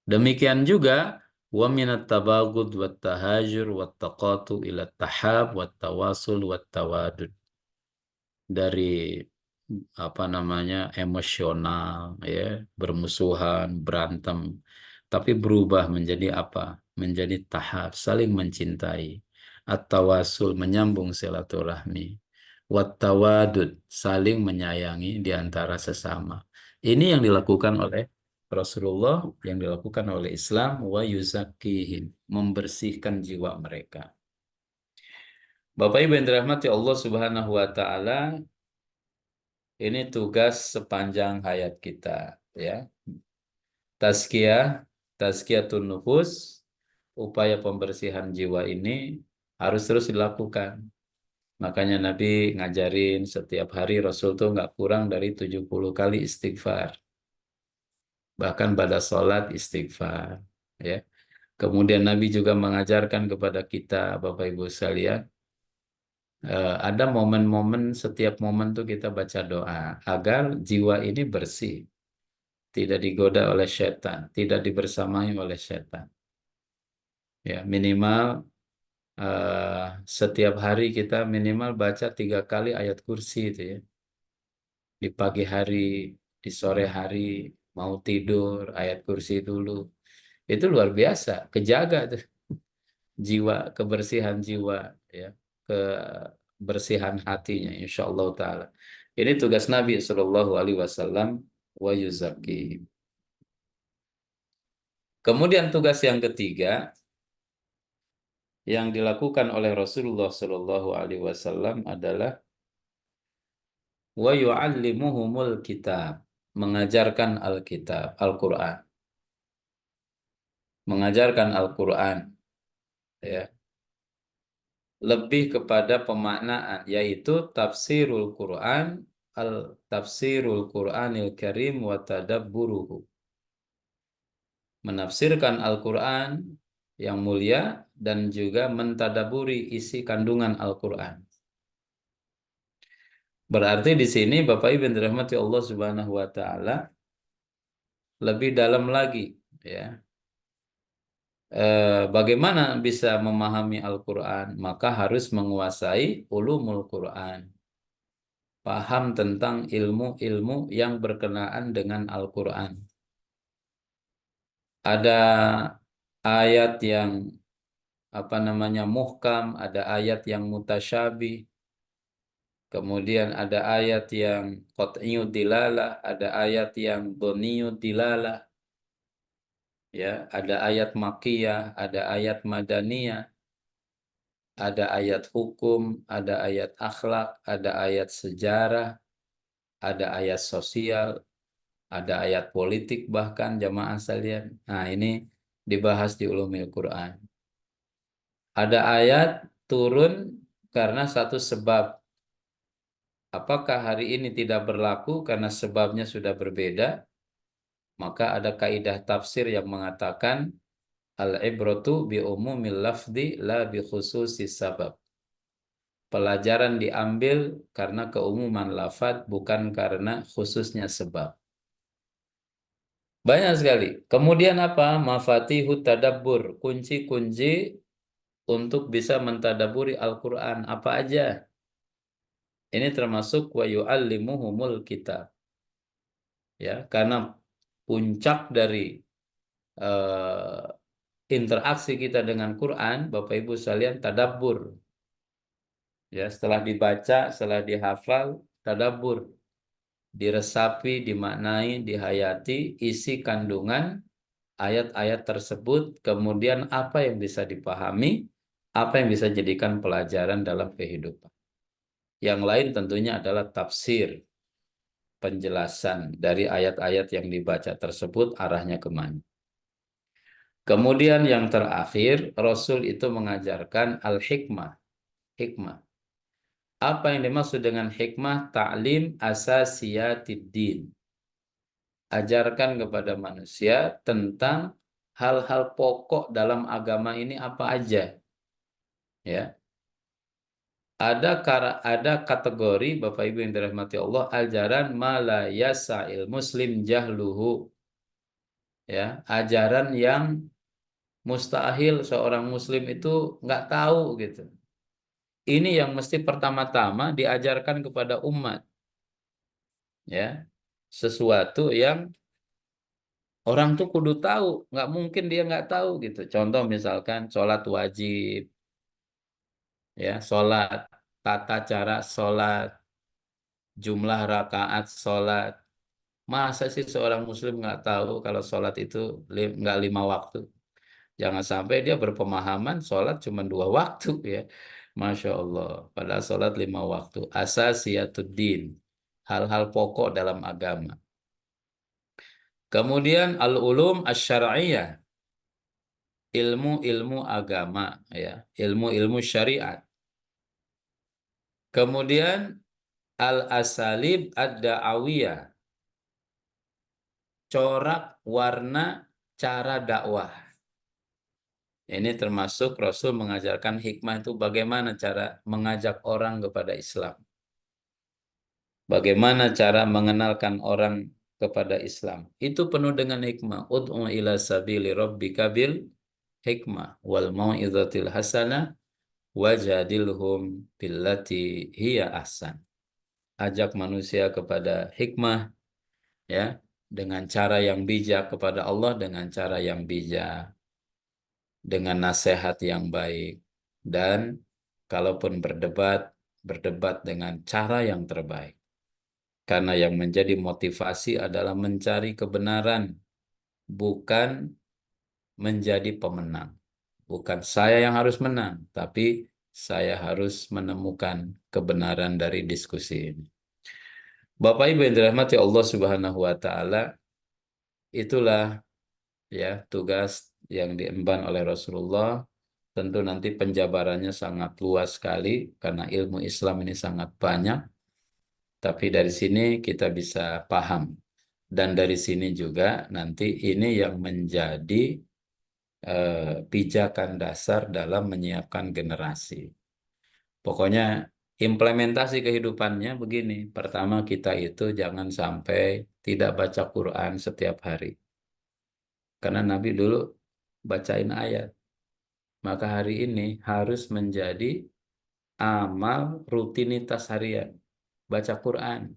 [SPEAKER 2] Demikian juga wa minat tabaghud wat tahajur wat taqatu ila tahab wat tawasul wat tawadud. Dari emosional, ya, bermusuhan, berantem, tapi berubah menjadi apa? Menjadi tahap saling mencintai, at-tawasul menyambung silaturahmi, wat-tawadud saling menyayangi di antara sesama. Ini yang dilakukan oleh Rasulullah, yang dilakukan oleh Islam, wa yuzakkihim, membersihkan jiwa mereka. Bapak Ibu yang dirahmati Allah Subhanahu wa taala, ini tugas sepanjang hayat kita, ya. Tazkiyatun nufus, upaya pembersihan jiwa ini harus terus dilakukan. Makanya Nabi ngajarin setiap hari Rasul tuh nggak kurang dari 70 kali istighfar. Bahkan pada sholat istighfar, ya. Kemudian Nabi juga mengajarkan kepada kita, Bapak Ibu sekalian, ada momen-momen, setiap momen tuh kita baca doa agar jiwa ini bersih, tidak digoda oleh setan, tidak dibersamai oleh setan. Ya, minimal setiap hari kita minimal baca 3 kali ayat kursi itu ya. Di pagi hari, di sore hari, mau tidur, ayat kursi dulu. Itu luar biasa, kejaga tuh jiwa, kebersihan jiwa, ya, kebersihan hatinya, insya Allah Ta'ala. Ini tugas Nabi Shallallahu Alaihi Wasallam, wa yuzaki. Kemudian tugas yang ketiga yang dilakukan oleh Rasulullah Shallallahu Alaihi Wasallam adalah wa yu'allimuhumul kitab, mengajarkan Alkitab, Al-Quran, mengajarkan Al-Quran, ya, lebih kepada pemaknaan, yaitu tafsirul Quran, al-tafsirul Quranil Karim wa tadabburuhu, menafsirkan Al-Quran yang mulia dan juga mentadaburi isi kandungan Al-Quran. Berarti di sini Bapak Ibu yang dirahmati Allah Subhanahu wa taala, lebih dalam lagi, ya. Bagaimana bisa memahami Al-Quran? Maka harus menguasai ulumul Quran, paham tentang ilmu-ilmu yang berkenaan dengan Al-Quran. Ada ayat yang muhkam, ada ayat yang mutasyabih, kemudian ada ayat yang qat'iyud dilalah, ada ayat yang dhoniyud dilalah, ya, ada ayat makkiyah, ada ayat madaniyah, ada ayat hukum, ada ayat akhlak, ada ayat sejarah, ada ayat sosial, ada ayat politik, bahkan jamaah sekalian. Nah, ini dibahas di Ulumul Quran. Ada ayat turun karena satu sebab. Apakah hari ini tidak berlaku karena sebabnya sudah berbeda? Maka ada kaidah tafsir yang mengatakan al-ibratu bi umumil lafzi la bi khususis sabab. Pelajaran diambil karena keumuman lafaz, bukan karena khususnya sebab. Banyak sekali. Kemudian apa? Mafatihut tadabbur, kunci-kunci untuk bisa mentadaburi Al-Quran. Apa aja? Ini termasuk wa yu'allimuhumul kitab. Ya, karena puncak dari eh, interaksi kita dengan Quran, Bapak Ibu sekalian, tadabbur. Ya, setelah dibaca, setelah dihafal, tadabbur, diresapi, dimaknai, dihayati isi kandungan ayat-ayat tersebut, kemudian apa yang bisa dipahami, apa yang bisa jadikan pelajaran dalam kehidupan. Yang lain tentunya adalah tafsir, penjelasan dari ayat-ayat yang dibaca tersebut arahnya kemana. Kemudian yang terakhir, Rasul itu mengajarkan al-hikmah. Hikmah. Apa yang dimaksud dengan hikmah? Ta'lim asasiyatid din. Ajarkan kepada manusia tentang hal-hal pokok dalam agama ini apa aja. Ya. Ada kategori, Bapak Ibu yang dirahmati Allah, ajaran ma la yasa'il muslim jahluhu. Ya, ajaran yang mustahil seorang muslim itu nggak tahu gitu. Ini yang mesti pertama-tama diajarkan kepada umat. Ya. Sesuatu yang Orang tuh kudu tahu, nggak mungkin dia nggak tahu gitu. Contoh misalkan sholat wajib, ya sholat, tata cara sholat, jumlah rakaat sholat. Masa sih seorang muslim nggak tahu kalau sholat itu nggak 5 waktu? Jangan sampai dia berpemahaman sholat cuma 2 waktu ya. Masya Allah. Padahal sholat 5 waktu. Asasiyatuddin. Hal-hal pokok dalam agama. Kemudian al-ulum asy-syar'iyyah. Ilmu-ilmu agama ya. Ilmu-ilmu syariat. Kemudian al-asalib ad-da'awiyah. Corak warna cara dakwah. Ini termasuk Rasul mengajarkan hikmah itu bagaimana cara mengajak orang kepada Islam. Bagaimana cara mengenalkan orang kepada Islam. Itu penuh dengan hikmah. Ud'u ila sabili rabbika bil hikmah wal mau'izatil hasanah wajadilhum billati hiya ahsan. Ajak manusia kepada hikmah ya, dengan cara yang bijak kepada Allah dengan cara yang bijak, dengan nasihat yang baik, dan kalaupun berdebat, berdebat dengan cara yang terbaik. Karena yang menjadi motivasi adalah mencari kebenaran, bukan menjadi pemenang. Bukan saya yang harus menang, tapi saya harus menemukan kebenaran dari diskusi ini. Bapak Ibu yang dirahmati Allah Subhanahu wa taala, itulah ya tugas yang diemban oleh Rasulullah. Tentu nanti penjabarannya sangat luas sekali karena ilmu Islam ini sangat banyak, tapi dari sini kita bisa paham. Dan dari sini juga nanti ini yang menjadi pijakan dasar dalam menyiapkan generasi. Pokoknya implementasi kehidupannya begini. Pertama kita itu jangan sampai tidak baca Quran setiap hari. Karena Nabi dulu bacain ayat. Maka hari ini harus menjadi amal rutinitas harian. Baca Quran.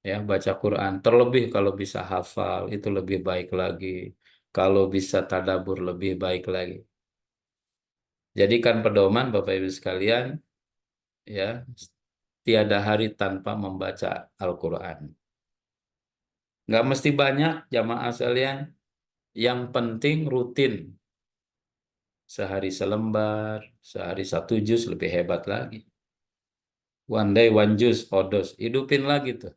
[SPEAKER 2] Ya, baca Quran. Terlebih kalau bisa hafal, itu lebih baik lagi. Kalau bisa tadabur, lebih baik lagi. Jadikan pedoman Bapak Ibu sekalian, ya, tiada hari tanpa membaca Al-Quran. Nggak mesti banyak jamaah sekalian, yang penting rutin. Sehari selembar, sehari 1 juz lebih hebat lagi. One day one juz, odos, hidupin lagi tuh.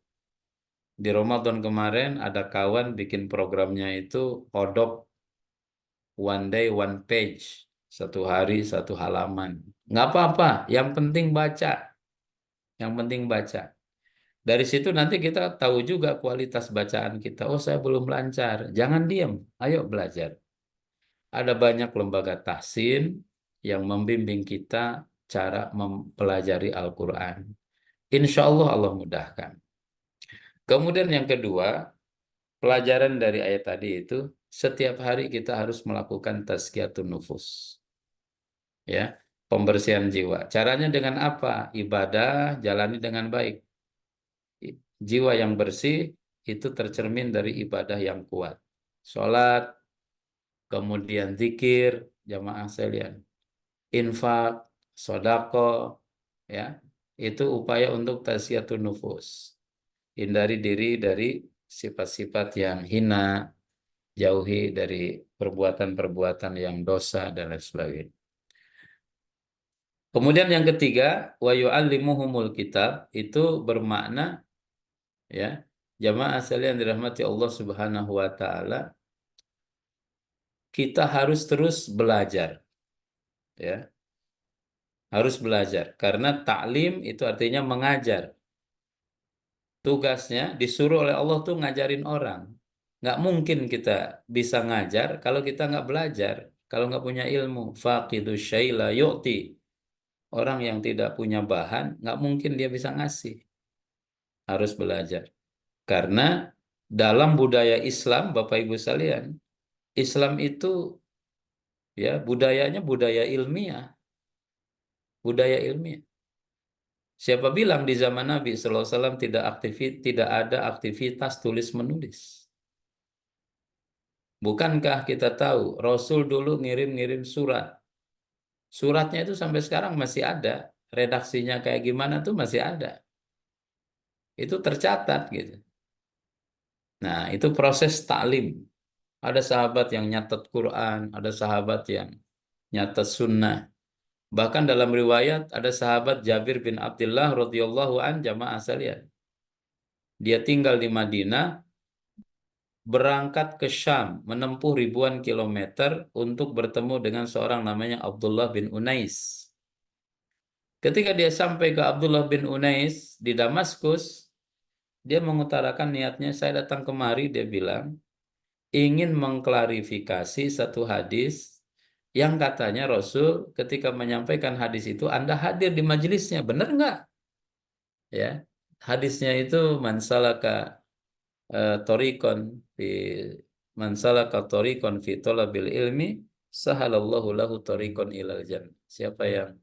[SPEAKER 2] Di Ramadan kemarin ada kawan bikin programnya itu odok one day one page. 1 hari 1 halaman. Nggak apa-apa, yang penting baca. Yang penting baca. Dari situ nanti kita tahu juga kualitas bacaan kita. Oh, saya belum lancar. Jangan diam. Ayo belajar. Ada banyak lembaga tahsin yang membimbing kita cara mempelajari Al-Quran. Insya Allah Allah mudahkan. Kemudian yang kedua, pelajaran dari ayat tadi itu, setiap hari kita harus melakukan tazkiyatun nufus. Ya, pembersihan jiwa. Caranya dengan apa? Ibadah, jalani dengan baik. Jiwa yang bersih itu tercermin dari ibadah yang kuat. Sholat, kemudian zikir, jamaah sekalian. Infak, sodako, ya, itu upaya untuk tazkiyatun nufus. Hindari diri dari sifat-sifat yang hina, jauhi dari perbuatan-perbuatan yang dosa dan lain sebagainya. Kemudian yang ketiga, wa yu'allimuhumul kitab, itu bermakna ya, jamaah sekalian dirahmati Allah Subhanahu wa taala, kita harus terus belajar ya. Harus belajar karena taklim itu artinya mengajar. Tugasnya disuruh oleh Allah tuh ngajarin orang. Nggak mungkin kita bisa ngajar kalau kita nggak belajar, kalau nggak punya ilmu. Faqidu syai' la yu'ti. Orang yang tidak punya bahan, nggak mungkin dia bisa ngasih. Harus belajar. Karena dalam budaya Islam, Bapak Ibu sekalian, Islam itu ya budayanya budaya ilmiah. Budaya ilmiah. Siapa bilang di zaman Nabi SAW tidak ada aktivitas tulis menulis? Bukankah kita tahu Rasul dulu ngirim-ngirim surat. Suratnya itu sampai sekarang masih ada. Redaksinya kayak gimana tuh masih ada. Itu tercatat gitu. Nah, itu proses taklim. Ada sahabat yang nyatet Quran, ada sahabat yang nyatet sunnah. Bahkan dalam riwayat ada sahabat Jabir bin Abdullah radhiyallahu an, jamaah sekalian. Dia tinggal di Madinah, berangkat ke Syam, menempuh ribuan kilometer untuk bertemu dengan seorang namanya Abdullah bin Unais. Ketika dia sampai ke Abdullah bin Unais di Damaskus, dia mengutarakan niatnya, saya datang kemari, dia bilang, ingin mengklarifikasi satu hadis yang katanya Rasul ketika menyampaikan hadis itu Anda hadir di majelisnya, benar nggak? Ya, hadisnya itu mansalaka torikon fi mansalaka torikon fi talabil ilmi sahalallahu lahu torikon ilal jannah. Siapa yang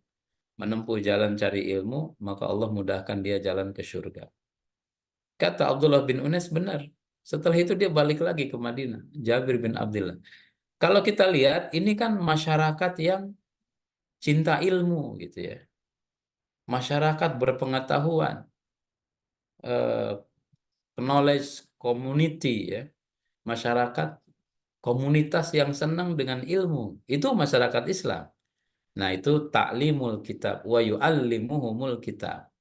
[SPEAKER 2] menempuh jalan cari ilmu, maka Allah mudahkan dia jalan ke surga. Kata Abdullah bin Unais benar. Setelah itu dia balik lagi ke Madinah. Jabir bin Abdullah. Kalau kita lihat, ini kan masyarakat yang cinta ilmu gitu ya. Masyarakat berpengetahuan, eh, knowledge community ya. Masyarakat komunitas yang senang dengan ilmu. Itu masyarakat Islam. Nah, itu taklimul kitab wa yu'allimuhumul kitab.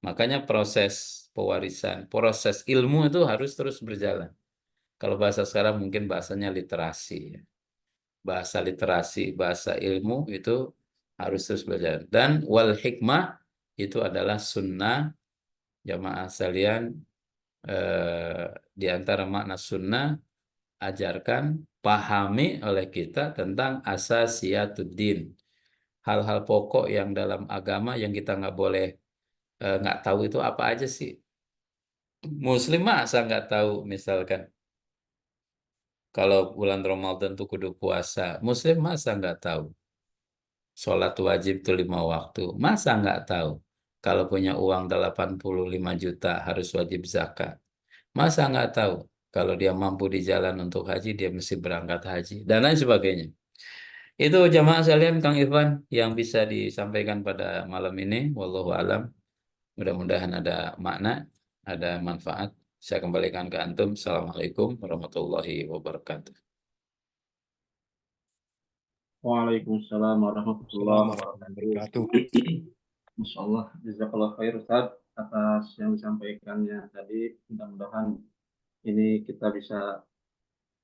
[SPEAKER 2] Makanya proses pewarisan, proses ilmu itu harus terus berjalan. Kalau bahasa sekarang mungkin bahasanya literasi ya. Bahasa literasi, bahasa ilmu itu harus terus berjalan. Dan wal hikmah itu adalah sunnah, jamaah sekalian, di antara makna sunnah, ajarkan, pahami oleh kita tentang asasiyatuddin. Hal-hal pokok yang dalam agama yang kita nggak boleh, nggak tahu itu apa aja sih. Muslim masa nggak tahu misalkan kalau bulan Ramadan tuh kudu puasa. Muslim masa nggak tahu. Sholat wajib tuh 5 waktu. Masa nggak tahu? Kalau punya uang 85 juta harus wajib zakat. Masa nggak tahu? Kalau dia mampu di jalan untuk haji, dia mesti berangkat haji. Dan lain sebagainya. Itu jamaah sekalian, Kang Irfan, yang bisa disampaikan pada malam ini. Wallahu alam. Mudah-mudahan ada makna, ada manfaat. Saya kembalikan ke Antum. Assalamualaikum warahmatullahi wabarakatuh.
[SPEAKER 1] Waalaikumsalam warahmatullahi wabarakatuh. Masya Allah, jazakallah khair Ustaz atas yang disampaikannya tadi. Mudah-mudahan ini kita bisa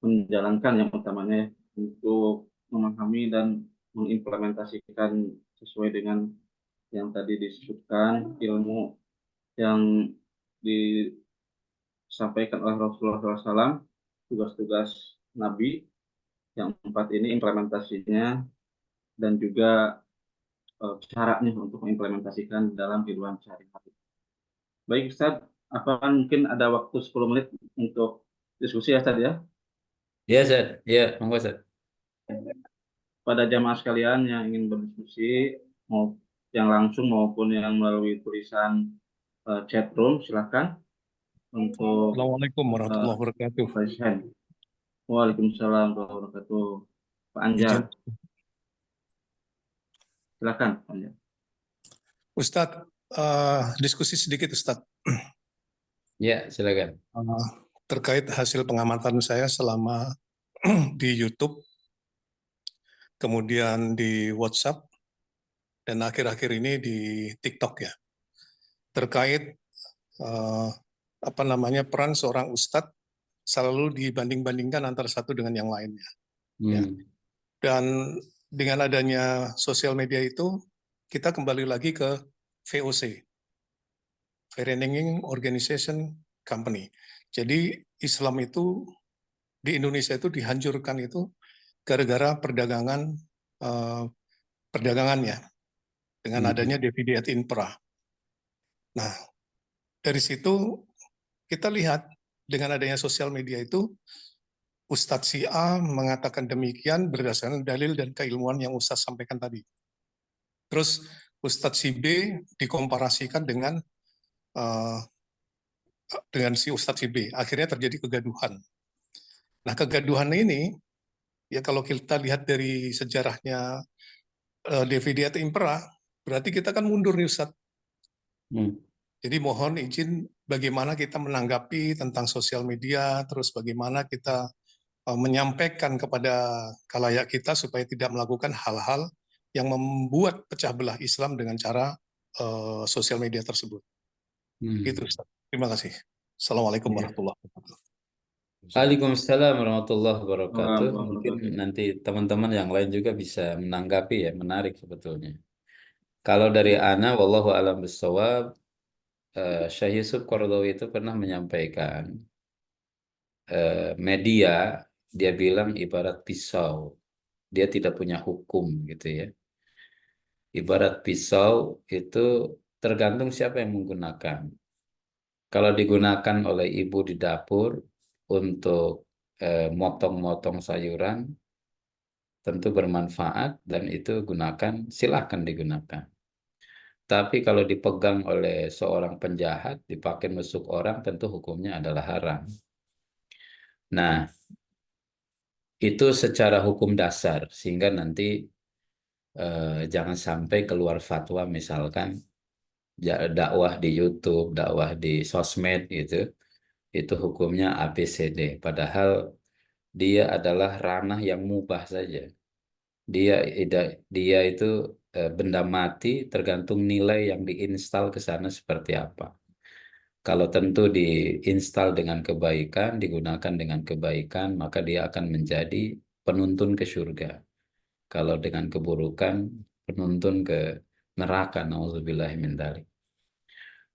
[SPEAKER 1] menjalankan yang utamanya untuk memahami dan mengimplementasikan sesuai dengan yang tadi disebutkan, ilmu yang disampaikan oleh Rasulullah SAW, tugas-tugas Nabi yang 4 ini implementasinya dan juga caranya untuk mengimplementasikan dalam kehidupan sehari-hari. Baik Ustaz, apa mungkin ada waktu 10 menit untuk diskusi ya Ustaz ya?
[SPEAKER 2] Ya, Ustaz. Ya, monggo, Ustaz.
[SPEAKER 1] Pada jamaah sekalian yang ingin berdiskusi, mau yang langsung maupun yang melalui tulisan chat room, silakan untuk
[SPEAKER 4] Assalamualaikum warahmatullahi wabarakatuh.
[SPEAKER 1] Waalaikumsalam warahmatullahi wabarakatuh. Pak Anjar, silakan Pak Anjar.
[SPEAKER 4] Ustadz, diskusi sedikit Ustadz.
[SPEAKER 2] Ya, silakan.
[SPEAKER 4] Terkait hasil pengamatan saya selama di YouTube, kemudian di WhatsApp, dan akhir-akhir ini di TikTok ya. Terkait peran seorang ustadz selalu dibanding-bandingkan antara satu dengan yang lainnya. Ya. Dan dengan adanya sosial media itu, kita kembali lagi ke VOC, Vereniging Organization Company. Jadi Islam itu di Indonesia itu dihancurkan itu gara-gara perdagangannya dengan adanya divide et impera. Nah, dari situ kita lihat dengan adanya sosial media itu Ustadz si A mengatakan demikian berdasarkan dalil dan keilmuan yang Ustadz sampaikan tadi. Terus Ustadz si B dikomparasikan dengan si Ustadz si B. Akhirnya terjadi kegaduhan. Nah, kegaduhan ini, ya kalau kita lihat dari sejarahnya Dividi et Impera, berarti kita kan mundur nih Ustadz. Jadi mohon izin bagaimana kita menanggapi tentang sosial media, terus bagaimana kita menyampaikan kepada khalayak kita supaya tidak melakukan hal-hal yang membuat pecah belah Islam dengan cara sosial media tersebut. Gitu Ustaz. Terima kasih. Assalamualaikum
[SPEAKER 2] Ya.
[SPEAKER 4] warahmatullahi wabarakatuh.
[SPEAKER 2] Waalaikumsalam warahmatullahi wabarakatuh. Mungkin
[SPEAKER 1] Warahmatullahi
[SPEAKER 2] nanti teman-teman yang lain juga bisa menanggapi ya, menarik sebetulnya. Kalau dari Ana, wallahu alam bissawab, Syekh Yusuf Qaradawi itu pernah menyampaikan media, dia bilang ibarat pisau, dia tidak punya hukum gitu ya. Ibarat pisau itu tergantung siapa yang menggunakan. Kalau digunakan oleh ibu di dapur untuk motong-motong sayuran, tentu bermanfaat dan itu gunakan, silahkan digunakan. Tapi kalau dipegang oleh seorang penjahat, dipakai nusuk orang, tentu hukumnya adalah haram. Nah, itu secara hukum dasar, sehingga nanti jangan sampai keluar fatwa misalkan dakwah di YouTube, dakwah di sosmed gitu, itu hukumnya ABCD. Padahal dia adalah ranah yang mubah saja. Dia itu benda mati tergantung nilai yang diinstal ke sana seperti apa. Kalau tentu diinstal dengan kebaikan, digunakan dengan kebaikan, maka dia akan menjadi penuntun ke surga. Kalau dengan keburukan, penuntun ke neraka. Nauzubillahi min dzalik.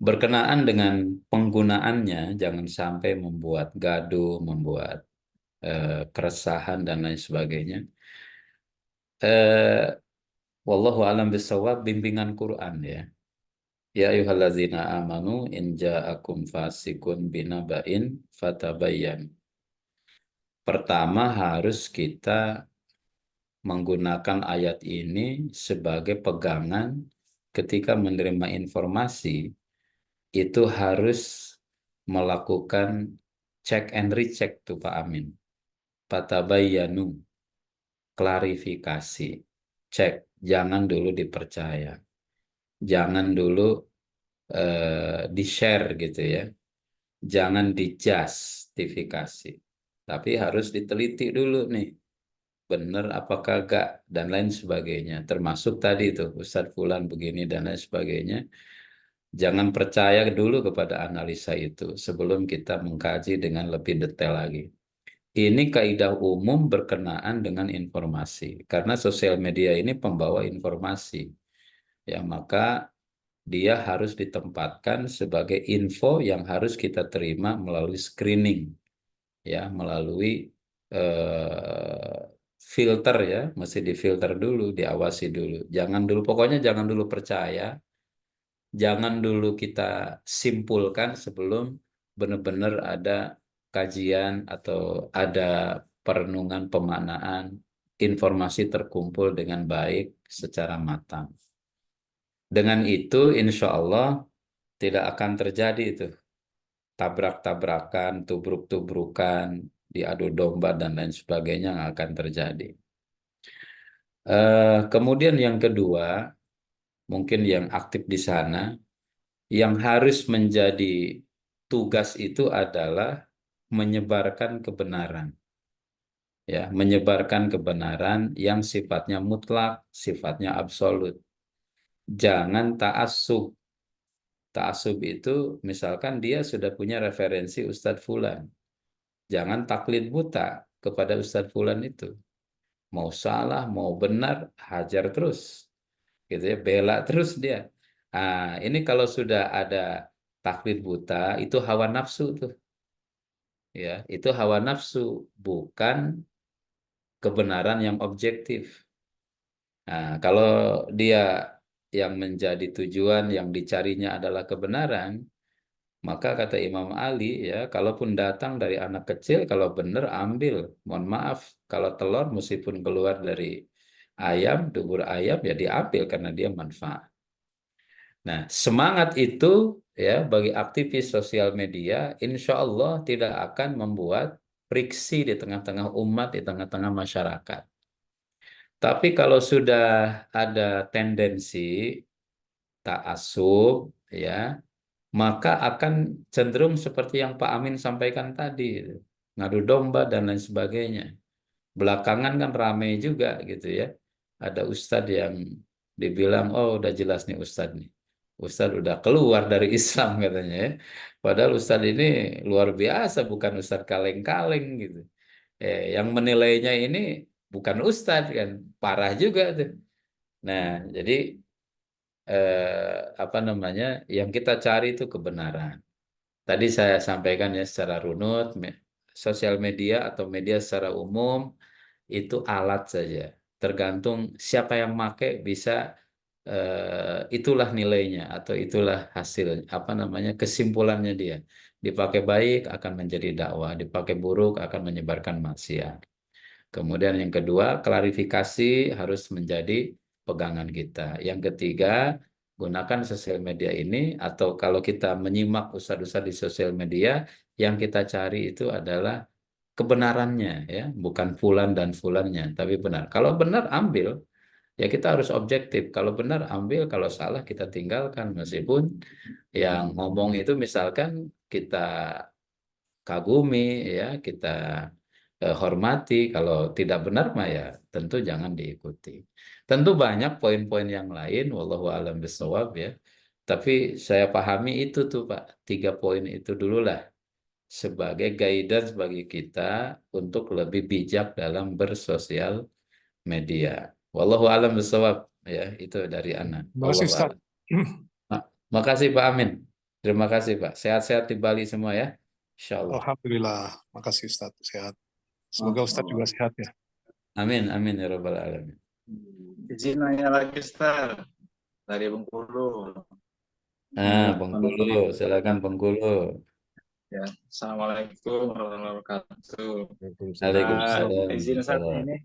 [SPEAKER 2] Berkenaan dengan penggunaannya, jangan sampai membuat gaduh, membuat keresahan dan lain sebagainya. Wallahu alam bisawab, bimbingan Quran ya. Ya ayyuhallazina amanu in ja'akum fasikun binaba'in fatabayyan. Pertama harus kita menggunakan ayat ini sebagai pegangan ketika menerima informasi, itu harus melakukan check and recheck tuh Pak Amin. Fatabayyanu, klarifikasi, cek, jangan dulu dipercaya. Jangan dulu di-share gitu ya. Jangan dijustifikasi. Tapi harus diteliti dulu nih. Benar apa kagak dan lain sebagainya. Termasuk tadi itu Ustadz Fulan begini dan lain sebagainya. Jangan percaya dulu kepada analisa itu sebelum kita mengkaji dengan lebih detail lagi. Ini kaidah umum berkenaan dengan informasi. Karena sosial media ini pembawa informasi. Ya, maka dia harus ditempatkan sebagai info yang harus kita terima melalui screening, ya, melalui filter ya, mesti difilter dulu, diawasi dulu. Jangan dulu, pokoknya jangan dulu percaya, jangan dulu kita simpulkan sebelum benar-benar ada kajian atau ada perenungan pemaknaan, informasi terkumpul dengan baik secara matang. Dengan itu, insya Allah tidak akan terjadi itu tabrak-tabrakan, tubruk-tubrukan, diadu domba dan lain sebagainya yang akan terjadi. Kemudian yang kedua, mungkin yang aktif di sana, yang harus menjadi tugas itu adalah menyebarkan kebenaran. Ya, menyebarkan kebenaran yang sifatnya mutlak, sifatnya absolut. Jangan ta'assub. Ta'assub itu misalkan dia sudah punya referensi Ustadz Fulan. Jangan taklid buta kepada Ustadz Fulan itu. Mau salah, mau benar, hajar terus. Gitu ya, bela terus dia. Ini kalau sudah ada taklid buta, itu hawa nafsu tuh. Ya, itu hawa nafsu, bukan kebenaran yang objektif. Kalau dia yang menjadi tujuan yang dicarinya adalah kebenaran, maka kata Imam Ali ya, kalaupun datang dari anak kecil, kalau benar ambil. Mohon maaf, kalau telur meskipun keluar dari ayam, dubur ayam ya diambil karena dia manfaat. Nah, semangat itu ya bagi aktivis sosial media, insya Allah tidak akan membuat friksi di tengah-tengah umat, di tengah-tengah masyarakat. Tapi kalau sudah ada tendensi ta'assub, ya, maka akan cenderung seperti yang Pak Amin sampaikan tadi, ngadu domba dan lain sebagainya. Belakangan kan ramai juga gitu ya. Ada ustadz yang dibilang, oh udah jelas nih ustadz nih. Ustadz udah keluar dari Islam katanya ya. Padahal ustadz ini luar biasa, bukan ustadz kaleng-kaleng gitu. Yang menilainya ini bukan ustadz kan, parah juga tuh. Nah, jadi apa namanya, yang kita cari itu kebenaran. Tadi saya sampaikan ya secara runut, sosial media atau media secara umum itu alat saja. Tergantung siapa yang make bisa, itulah nilainya atau itulah hasil apa namanya, kesimpulannya dia. Dipakai baik akan menjadi dakwah, dipakai buruk akan menyebarkan maksiat. Kemudian yang kedua, klarifikasi harus menjadi pegangan kita. Yang ketiga, gunakan sosial media ini, atau kalau kita menyimak ustadz-ustadz di sosial media, yang kita cari itu adalah kebenarannya, ya, bukan fulan dan fulannya, tapi benar. Kalau benar ambil, ya kita harus objektif. Kalau benar ambil, kalau salah kita tinggalkan. Meskipun yang ngomong itu misalkan kita kagumi, ya kita hormati. Kalau tidak benar mah ya tentu jangan diikuti. Tentu banyak poin-poin yang lain, wallahu alam bisawab ya. Tapi saya pahami itu tuh Pak, 3 poin itu dululah sebagai guidance bagi kita untuk lebih bijak dalam bersosial media. Wallahu alam bisawab ya, itu dari ana.
[SPEAKER 4] Terima kasih
[SPEAKER 2] Wallahu
[SPEAKER 4] Ustaz.
[SPEAKER 2] alam. Makasih Pak Amin. Terima kasih Pak. Sehat-sehat di Bali semua ya. Insyaallah.
[SPEAKER 4] Alhamdulillah. Makasih Ustaz. Sehat. Semoga Ustaz juga sehat ya.
[SPEAKER 2] Amin, amin ya rabbal alamin.
[SPEAKER 1] Izin nanya lagi, Ustaz, dari Bengkulu.
[SPEAKER 2] Bengkulu, silakan Bengkulu.
[SPEAKER 1] Ya, Assalamualaikum warahmatullahi wabarakatuh.
[SPEAKER 2] Waalaikumsalam.
[SPEAKER 1] Izin Ustaz, ini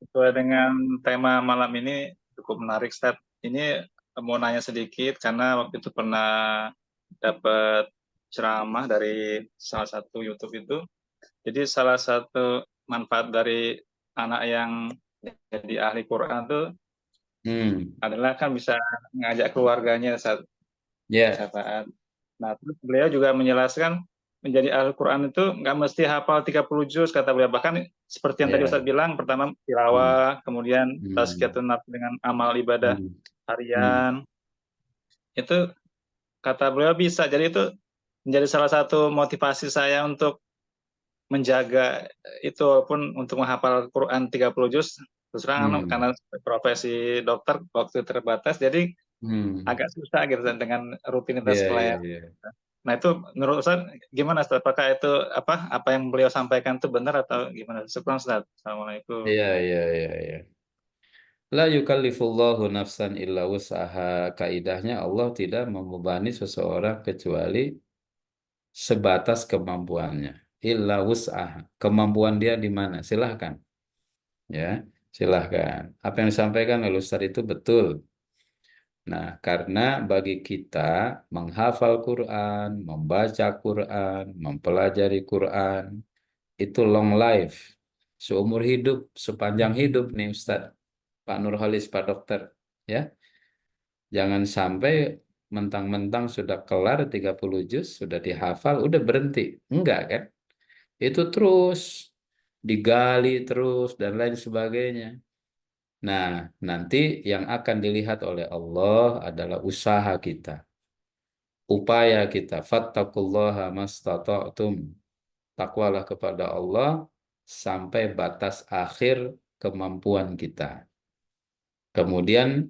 [SPEAKER 1] sesuai dengan tema malam ini cukup menarik, Ustaz. Ini mau nanya sedikit karena waktu itu pernah dapat ceramah dari salah satu YouTube itu. Jadi salah satu manfaat dari anak yang jadi ahli Quran itu adalah kan bisa mengajak keluarganya saat syafaat. Nah, terus beliau juga menjelaskan menjadi ahli Quran itu nggak mesti hafal 30 juz kata beliau. Bahkan seperti yang tadi Ustaz bilang, pertama tilawah, kemudian tazkiyatun nafs dengan amal ibadah harian. Itu kata beliau bisa. Jadi itu menjadi salah satu motivasi saya untuk menjaga itu, walaupun untuk menghafal Quran 30 juz terus terang karena profesi dokter waktu terbatas, jadi agak susah gitu dengan rutinitas pelayanan. Nah itu menurut Ustaz gimana Ustaz? Apakah itu apa yang beliau sampaikan itu benar atau gimana? Syukran Ustaz. Assalamualaikum.
[SPEAKER 2] Iya. La yukallifullahu nafsan illa wus'aha. Kaidahnya Allah tidak membebani seseorang kecuali sebatas kemampuannya. Illa wus'aha. Kemampuan dia di mana? Silahkan. Ya, silahkan. Apa yang disampaikan oleh Ustaz itu betul. Nah, karena bagi kita menghafal Quran, membaca Quran, mempelajari Quran, itu long life. Seumur hidup, sepanjang hidup nih Ustaz. Pak Nurholis, Pak Dokter. Ya, jangan sampai mentang-mentang sudah kelar 30 juz, sudah dihafal, udah berhenti. Enggak kan? Itu terus digali terus dan lain sebagainya. Nah, nanti yang akan dilihat oleh Allah adalah usaha kita, upaya kita. Fattaqullaha mastata'tum. Takwalah kepada Allah sampai batas akhir kemampuan kita. Kemudian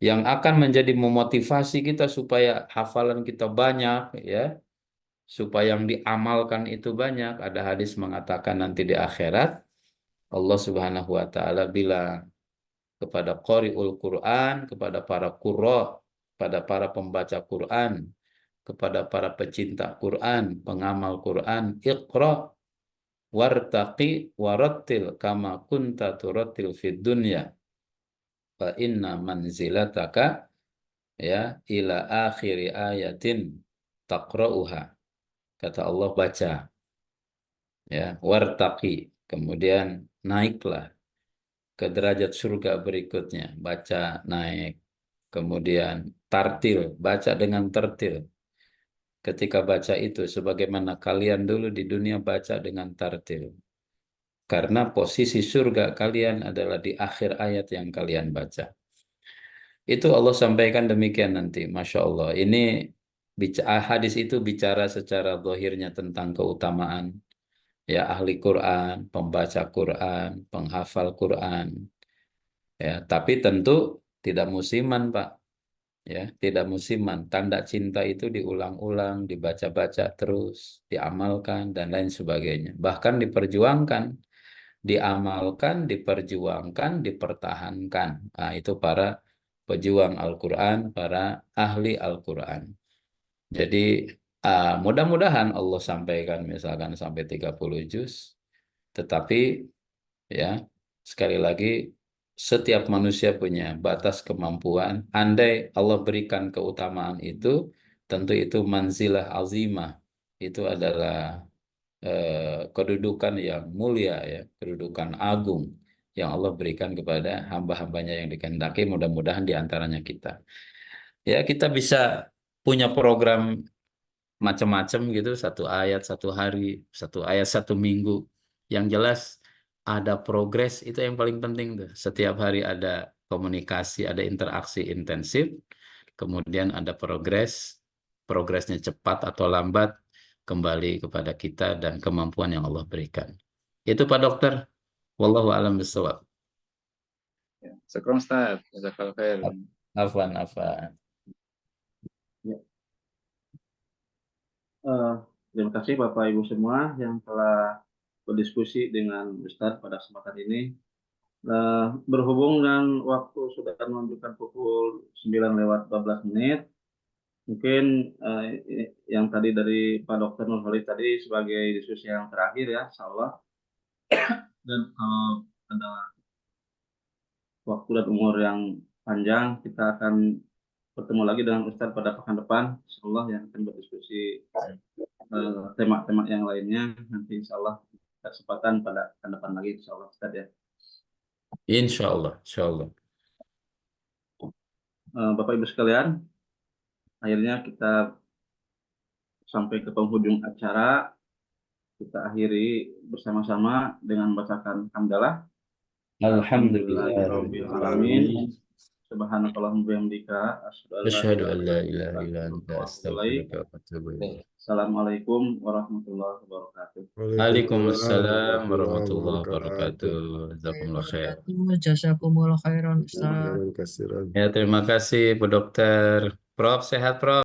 [SPEAKER 2] yang akan menjadi memotivasi kita supaya hafalan kita banyak, ya, supaya yang diamalkan itu banyak. Ada hadis mengatakan nanti di akhirat Allah Subhanahu wa taala bilang kepada qari'ul Quran, kepada para qurra, pada para pembaca Quran, kepada para pecinta Quran, pengamal Quran, iqra wartaqi warattil kama kunta turattil fid dunya fa inna manzilataka ya ila akhiri ayatin taqra'uha. Kata Allah, baca ya, wartaqi, kemudian naiklah ke derajat surga berikutnya, baca naik, kemudian tartil, baca dengan tertil. Ketika baca itu, sebagaimana kalian dulu di dunia baca dengan tartil. Karena posisi surga kalian adalah di akhir ayat yang kalian baca. Itu Allah sampaikan demikian nanti, Masya Allah. Ini hadis itu bicara secara zahirnya tentang keutamaan ya ahli Quran, pembaca Quran, penghafal Quran. Ya, tapi tentu tidak musiman, Pak. Ya, tidak musiman. Tanda cinta itu diulang-ulang, dibaca-baca terus, diamalkan dan lain sebagainya. Bahkan diperjuangkan, diamalkan, diperjuangkan, dipertahankan. Nah, itu para pejuang Al-Quran, para ahli Al-Quran. Jadi mudah-mudahan Allah sampaikan misalkan sampai 30 juz, tetapi ya sekali lagi setiap manusia punya batas kemampuan. Andai Allah berikan keutamaan itu, tentu itu manzilah azimah. Itu adalah kedudukan yang mulia ya, kedudukan agung yang Allah berikan kepada hamba-hambanya yang dikehendaki, mudah-mudahan di antaranya kita. Ya, kita bisa punya program macam-macam gitu, satu ayat satu hari, satu ayat satu minggu. Yang jelas ada progres, itu yang paling penting tuh. Setiap hari ada komunikasi, ada interaksi intensif, kemudian ada progres, progresnya cepat atau lambat, kembali kepada kita dan kemampuan yang Allah berikan. Itu Pak Dokter. Wallahu a'lam bishawab.
[SPEAKER 3] Ya, syukran Ustaz. Jazakallahu khair.
[SPEAKER 2] Afwan, afwan.
[SPEAKER 1] Terima kasih Bapak Ibu semua yang telah berdiskusi dengan Ustadz pada kesempatan ini. Berhubung dengan waktu sudah menunjukkan pukul 9:12, mungkin yang tadi dari Pak Dr. Nurholis tadi sebagai diskusi yang terakhir ya, insya Allah. Dan kalau ada waktu dan umur yang panjang, kita akan bertemu lagi dengan Ustadz pada pekan depan, insya Allah, yang akan berdiskusi tema-tema yang lainnya. Nanti insya Allah kesempatan pada pekan depan lagi, insya Allah Ustadz ya.
[SPEAKER 2] Insya Allah, insya Allah.
[SPEAKER 1] Bapak Ibu sekalian, akhirnya kita sampai ke penghujung acara. Kita akhiri bersama-sama dengan membacakan hamdalah. Alhamdulillahirrahmanirrahim. Subhanakallahumma wa bihamdika
[SPEAKER 2] Asyhadu an la ilaha illa anta astaghfiruka wa atubu ilaik.
[SPEAKER 1] Assalamualaikum warahmatullahi wabarakatuh.
[SPEAKER 2] Waalaikumsalam warahmatullahi wabarakatuh. Jazakumullah khair.
[SPEAKER 5] Jazakumullah khairan Ustaz.
[SPEAKER 2] Ya, terima kasih Bu Dokter. Prof, sehat Prof.